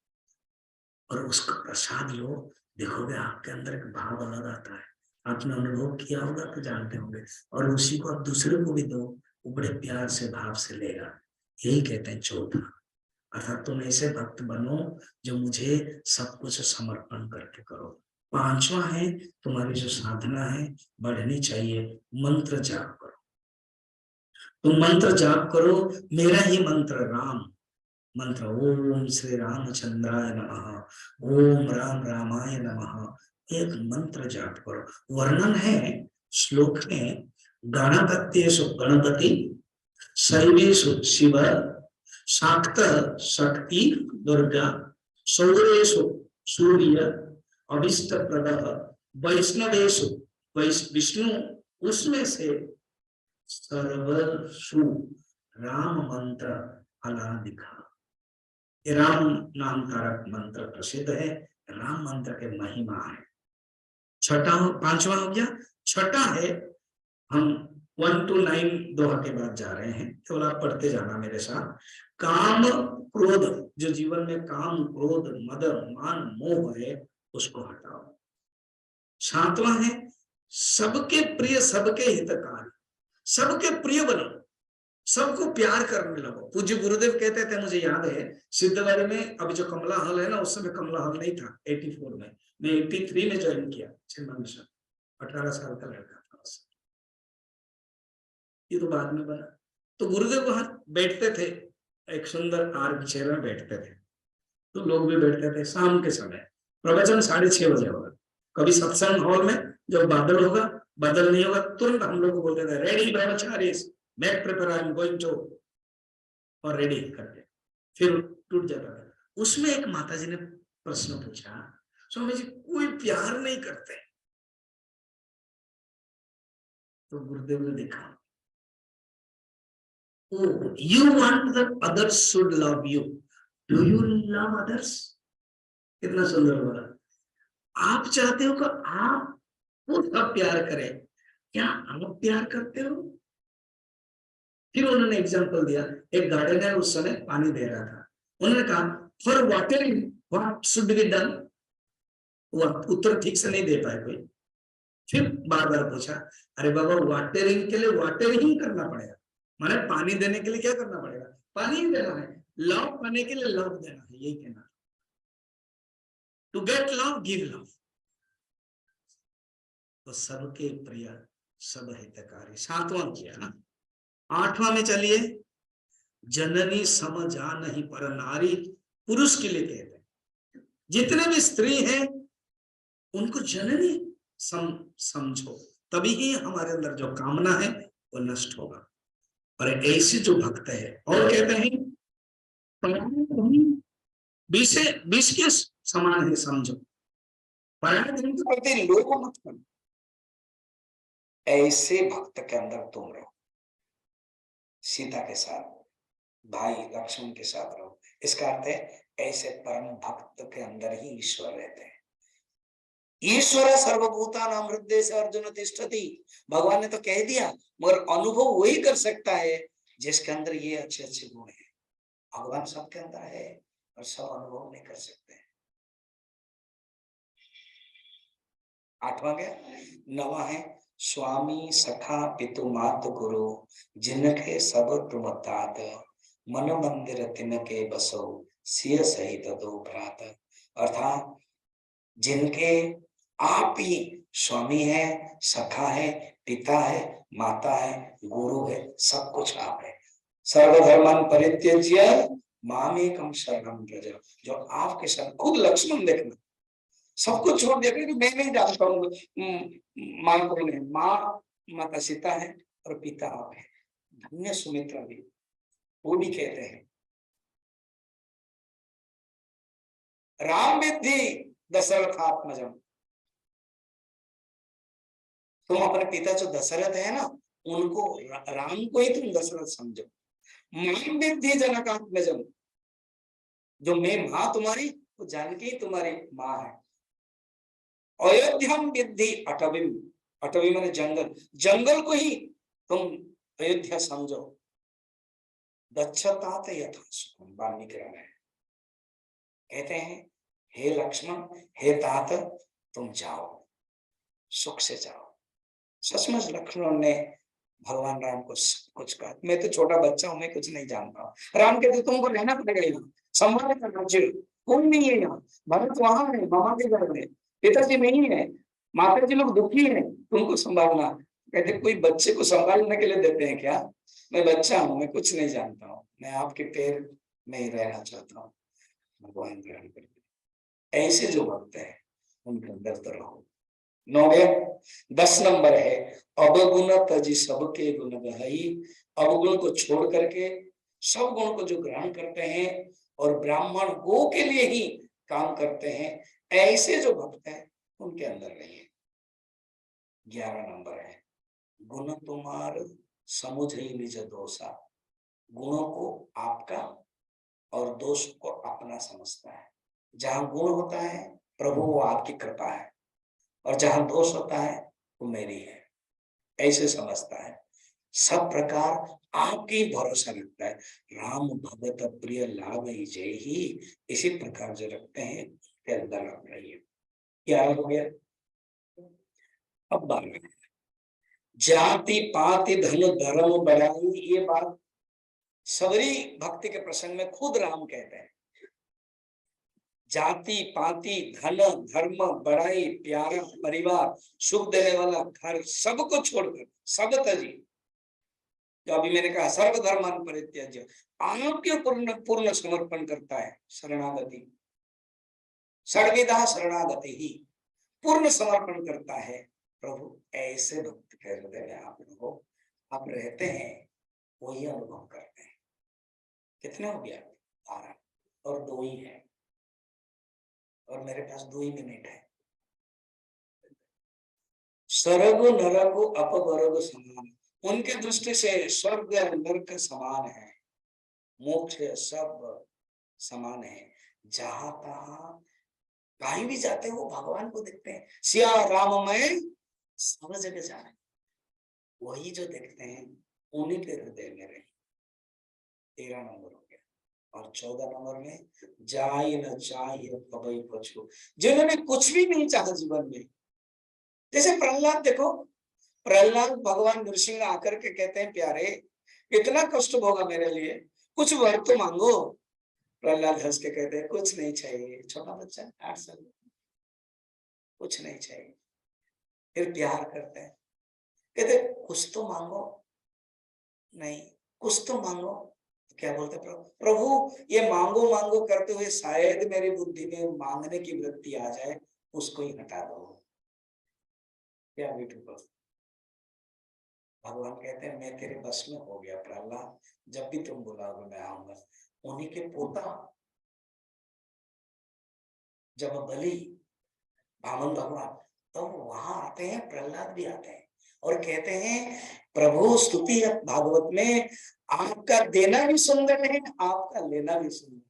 और उसका प्रसाद लो। देखोगे आपके अंदर एक भाव अलग आता है, आपने अनुभव किया होगा तो जानते होंगे, और उसी को आप दूसरे को भी दो, वो बड़े प्यार से भाव से लेगा। यही कहते हैं चौथा। अर्थात तुम ऐसे भक्त बनो जो मुझे सब कुछ समर्पण करके करो। पांचवा है, तुम्हारी जो साधना है बढ़नी चाहिए, मंत्र जाप करो। तुम मंत्र जाप करो, मेरा ही मंत्र राम मंत्र, ओम श्री रामचंद्राय नमः, ओम राम रामाय नमः, एक मंत्र जाप करो। वर्णन है श्लोक में, गणपत्येषु गणपति, शैवेषु शिव, शाक्त शक्ति दुर्गा, सौरेषु सूर्य, अभिष्ट प्रदः, वैष्णवेषु विष्णु, उसमें से सर्वसु राम मंत्र अलादिका। ये राम नाम कारक मंत्र प्रसिद्ध है, राम मंत्र के महिमा है। छठा पांचवा हो गया। छठा है, हम 1 to 9 दोहा के बाद जा रहे हैं, केवल आप पढ़ते जाना मेरे साथ। काम क्रोध, जो जीवन में काम क्रोध मद मान मोह है, उसको हटाओ। सातवां है, सबके प्रिय सबके हितकारी, सबके प्रिय बनो, सबको प्यार करने लगो। पूज्य गुरुदेव कहते थे, मुझे याद है सिद्धवाड़ी में, अभी जो कमला हॉल है ना, उस समय कमला हॉल नहीं था 84 में, मैं 83 में ज्वाइन किया चिन्मय मिशन, 18 साल का लड़का था। ये तो बाद में बना। तो गुरुदेव वहां बैठते थे, एक सुंदर आर्क चेयर में बैठते थे, तो लोग भी बैठते थे। शाम के समय प्रवचन 6:30 बजे होगा। कभी सत्संग हॉल में जब बादल होगा, बादल नहीं होगा, तुरंत हम लोग को बोलते थे, ready brahmacharis, make prepare, I am going to, और रेडी करके फिर टूट जाता था। उसमें एक माताजी ने प्रश्न पूछा, स्वामी जी कोई प्यार नहीं करते। तो गुरुदेव ने देखा, oh, you want that others should love you, do you love others? कितना सुंदर बोला। आप चाहते हो कि आपको सब प्यार करें, क्या आप प्यार करते हो? फिर उन्होंने एग्जांपल दिया, एक गार्डनर उस समय पानी दे रहा था, उन्होंने कहा for watering what should be done. वह उत्तर ठीक से नहीं दे पाए कोई, फिर बार बार पूछा, अरे बाबा वाटरिंग के लिए वाटरिंग करना पड़ेगा, माने पानी देने के लिए क्या करना पड़ेगा, पानी ही देना है। लव पाने के लिए लव देना है, यही कहना। To get love give love. तो सबके प्रिय सब हितकारी, सातवां किया ना। आठवां में चलिए, जननी समझा नहीं पर नारी, पुरुष के लिए कहते हैं, जितने भी स्त्री हैं उनको जननी समझो, तभी ही हमारे अंदर जो कामना है वो नष्ट होगा। और ऐसे जो भक्त है, और कहते हैं विष के समान है समझो, पराया धन के प्रति लोभ मत करो। ऐसे भक्त के अंदर तुम रहो, सीता के साथ, भाई लक्ष्मण के साथ रहो। इसका अर्थ है ऐसे परम भक्त के अंदर ही ईश्वर रहते हैं। ईश्वर सर्वभूतानां हृदय से अर्जुन तिष्ठति, भगवान ने तो कह दिया, मगर अनुभव वही कर सकता है जिसके अंदर ये अच्छे अच्छे गुण है। भगवान सबके अंदर है और सब अनुभव नहीं कर सकते। आठवां गया। नवा है, स्वामी सखा पितु मातु गुरु, जिनके सब तुम तात, मन मंदिर तिनके बसो, सिय सहित दो भ्रात। अर्थात जिनके आप ही स्वामी है, सखा है, पिता है, माता है, गुरु है, सब कुछ आप है। सर्वधर्मान परित्यज्य मामेकम शरणं व्रज, जो आपके शरण, खुद लक्ष्मण देखना, सब कुछ छोड़ दिया कि मैं नहीं जानता हूँ माँ कौन है। माँ माता सीता है और पिता आप है। धन्य सुमित्रा भी, वो भी कहते हैं, राम विद्धि दशरथात्मजम, तुम अपने पिता जो दशरथ है ना, उनको, राम को ही तुम दशरथ समझो। मां विद्धि जनकात्मजम, जो मैं माँ तुम्हारी, वो जानकी ही तुम्हारी माँ है। अयोध्याम विद्धि अटवीम, अटवी माने जंगल, जंगल को ही तुम अयोध्या समझो। दक्षता यथा सुखम, वाल्मीकि रामायण कहते हैं, हे लक्ष्मण, हे तात, तुम जाओ, सुख से जाओ। सचमुच लक्ष्मण ने भगवान राम को सब कुछ कहा, मैं तो छोटा बच्चा हूं, मैं कुछ नहीं जानता हूँ। राम कहते तुमको रहना पड़ेगा यहाँ, संभाल कर राज्य, कोई नहीं है यहाँ, भरत वहां है मामा के घर में, पिताजी नहीं है, माता जी लोग दुखी है, तुमको संभालना। कहते कोई बच्चे को संभालने के लिए देते हैं क्या? मैं बच्चा हूँ, मैं कुछ नहीं जानता हूँ, मैं आपके पैर में ही रहना चाहता हूँ। भगवान ग्रहण करते, ऐसे जो भक्त है उनके अंदर तो रहो। 9 गया। 10 नंबर है अवगुण तजी सबके गुण गहई। अवगुण को छोड़ करके सब गुण को जो ग्रहण करते हैं और ब्राह्मण गो के लिए ही काम करते हैं, ऐसे जो भक्त हैं उनके अंदर रहिए। 11 नंबर है गुण तुम्हार समुझ ही निज दोषा। गुणों को आपका और दोष को अपना समझता है। जहां गुण होता है प्रभु वो आपकी कृपा है, और जहां दोष होता है वो मेरी है, ऐसे समझता है। सब प्रकार आपके भरोसा रखता है। राम भगत प्रिय लाभ ही जय ही, इसी प्रकार जो रखते हैं उसके अंदर रख रही है। क्या हो गया? अब 12 जाति पाति धन धर्म बढ़ाई। ये बात सबरी भक्ति के प्रसंग में खुद राम कहते हैं। जाति पाति धन धर्म बड़ाई प्यारा परिवार सुख देने वाला घर सबको छोड़कर, सब तजी, जो अभी मैंने कहा सर्वधर्मान परित्यज्य, आपके पूर्ण पूर्ण समर्पण करता है। शरणागति, सर्वदा शरणागति ही पूर्ण समर्पण करता है। प्रभु ऐसे भक्त के हृदय में आप रहो, आप रहते हैं, वही अनुभव करते हैं। कितने हो गया? 12 और 2 ही है, और मेरे पास 2 ही मिनट है। स्वर्ग नरक अपवर्ग समान, उनके दृष्टि से स्वर्ग और नरक समान है, मोक्ष सब समान है। जहां तहां कहीं भी जाते हैं वो भगवान को देखते हैं। सिया राम में सब जगह जाने, वही जो देखते हैं उन्हीं के हृदय में रहे। 13 नंबर हो गया। और 14 नंबर में जाय न चाहिए पबई पछू, जिन्होंने कुछ भी नहीं चाहा जीवन में। जैसे प्रहलाद देखो, प्रहलाद भगवान नृसिंह आकर के कहते हैं प्यारे इतना कष्ट होगा मेरे लिए, कुछ वर तो मांगो। प्रहलाद हंस के कहते हैं कुछ नहीं चाहिए, छोटा बच्चा 8 साल, कुछ नहीं चाहिए। फिर प्यार करते हैं, कहते कुछ तो मांगो, नहीं कुछ तो मांगो। क्या बोलते प्रभु? प्रभु ये मांगो मांगो करते हुए शायद मेरी बुद्धि में मांगने की वृत्ति आ जाए, उसको ही हटा दो। क्या ब्यूटीफुल। भगवान कहते हैं मैं तेरे बस में हो गया प्रहलाद, जब भी तुम बुलाओगे मैं आऊंगा। उन्हीं के पोता जब बलि वामन भगवान, तो वहां आते हैं, प्रहलाद भी आते हैं और कहते हैं प्रभु स्तुति है भागवत में, आपका देना भी सुंदर है, आपका लेना भी सुंदर।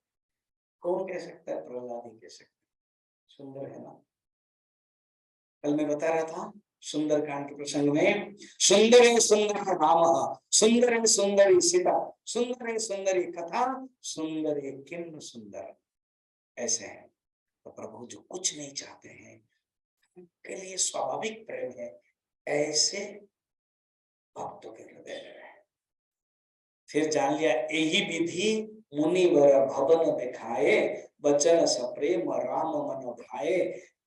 कौन कह सकता है? प्रहलाद ही कह सकता है। सुंदर है ना। कल मैं बता रहा था सुंदर कांड के प्रसंग में, सुंदर है सुंदर राम, सुंदर है सुंदरी सीता, सुंदर है सुंदरी कथा, सुंदर है किन्न सुंदर। ऐसे है तो प्रभु जो कुछ नहीं चाहते हैं उनके लिए स्वाभाविक प्रेम है, ऐसे भक्तों के हृदय में है। फिर जान लिया यही विधि मुनिवर भवन दिखाए, बचन सप्रेम राम मन भाए।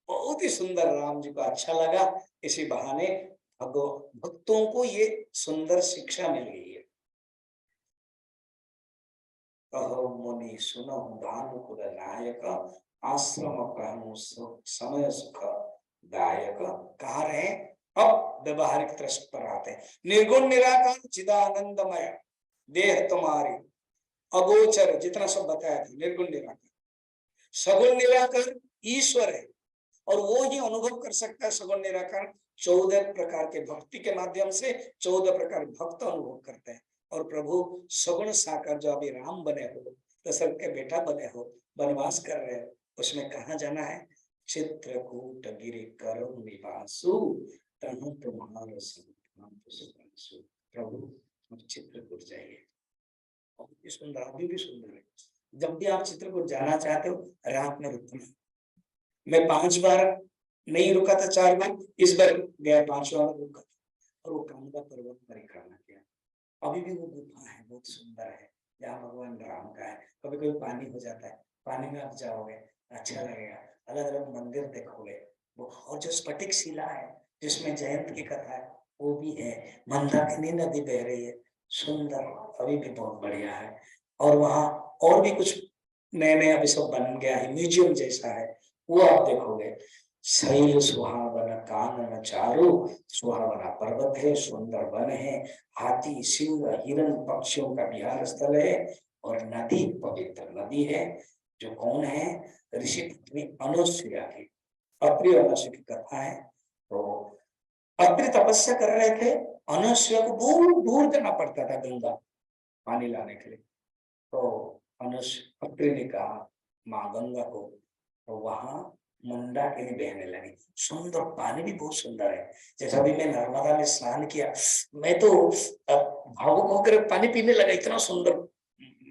बहुत ही सुंदर, राम जी को अच्छा लगा, इसी बहाने भक्तों को ये सुंदर शिक्षा मिल गई है। कहो मुनि सुनो भानुकुल नायक, आश्रम कहूं समय सुख दायक। कहा रहे अब व्यवहारिक दृष्टि पर आते हैं। निर्गुण निराकार चिदानंदमय देह तुम्हारी अगोचर, जितना सब बताया था निर्गुण निराकार। सगुण निराकार ईश्वर है, और वो ही अनुभव कर सकता है सगुण निराकार। 14 प्रकार के भक्ति के माध्यम से 14 प्रकार भक्त अनुभव करते हैं। और प्रभु सगुण साकार जो अभी राम बने हो, दशरथ के बेटा बने हो, वनवास कर रहे हो, उसमें कहाँ जाना है? चित्रकूट गिरि करुण निवासु, तनु तुम्हारा सुधांशु। प्रभु अब चित्रकूट जाइए, सुंदर, अभी भी सुंदर है। जब भी आप चित्रकूट जाना चाहते हो रात में रुकना। मैं 5 बार नहीं रुका था 4 बार, इस बार गया 5वां बार रुका और वो कांगड़ा पर्वत परिक्रमा किया। अभी भी वो गुफा है, बहुत सुंदर है, जहाँ भगवान राम का है। कभी कभी पानी हो जाता है, पानी में आप जाओगे अच्छा लगेगा, अलग अलग मंदिर देखोगे वो, और जो स्फटिक शिला है जिसमें जयंत की कथा है वो भी है, मंदाकिनी नदी बह रही है, सुंदर, अभी भी बहुत बढ़िया है। और वहाँ और भी कुछ नए नए अभी सब बन गया है, म्यूजियम जैसा है, वो आप देखोगे। शैल सुहावना कानन चारु, सुहावना पर्वत है, सुंदर वन है, हाथी सिंह हिरण पक्षियों का विहार स्थल है, और नदी पवित्र नदी है। जो कौन है? ऋषि पत्नी अनुसुईया की, अत्रि और अनुसुईया की कथा है। तो अत्रि तपस्या कर रहे थे, अनुसुईया को दूर दूर जाना पड़ता था गंगा पानी लाने के लिए। तो अत्रि ने कहा माँ गंगा को, तो वहां मंदाकिनी बहने लगी, सुंदर, पानी भी बहुत सुंदर है। जैसा अभी मैं नर्मदा में स्नान किया, मैं तो भावुक होकर पानी पीने लगा, इतना सुंदर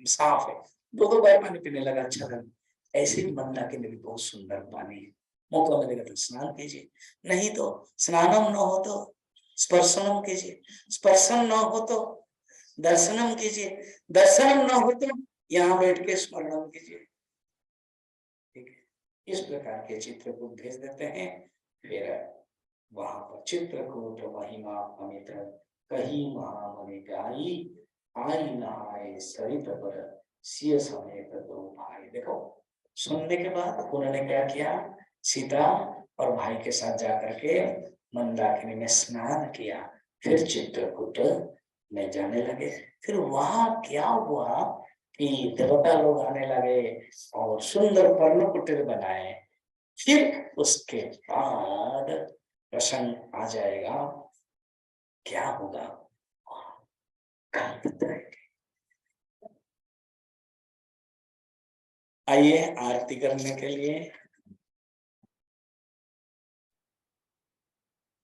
साफ है, 2-2 बार पानी पीने लगा, अच्छा लगा। ऐसे ही मंदाकिनी भी बहुत सुंदर पानी है, मौका मिलेगा तो स्नान कीजिए, नहीं तो स्नानम न हो तो स्पर्शनम कीजिए, स्पर्शन न हो तो दर्शनम कीजिए, दर्शनम न हो तो यहाँ बैठ के स्मरणम कीजिए। ठीक है, इस प्रकार के चित्रकूट भेज देते हैं। फिर वहां पर चित्रकूट महिमा अमित कही महामणि गाई, आई नहाए सरित पर सिय समेत दो भाई। देखो, सुनने के बाद उन्होंने क्या किया, सीता और भाई के साथ जाकर के मंदाकिनी में स्नान किया, फिर चित्रकूट में जाने लगे। फिर वहां क्या हुआ कि देवता लोग आने लगे और सुंदर पर्ण कुटीर बनाए। फिर उसके बाद प्रसंग आ जाएगा, क्या होगा कल बताएंगे। आइए आरती करने के लिए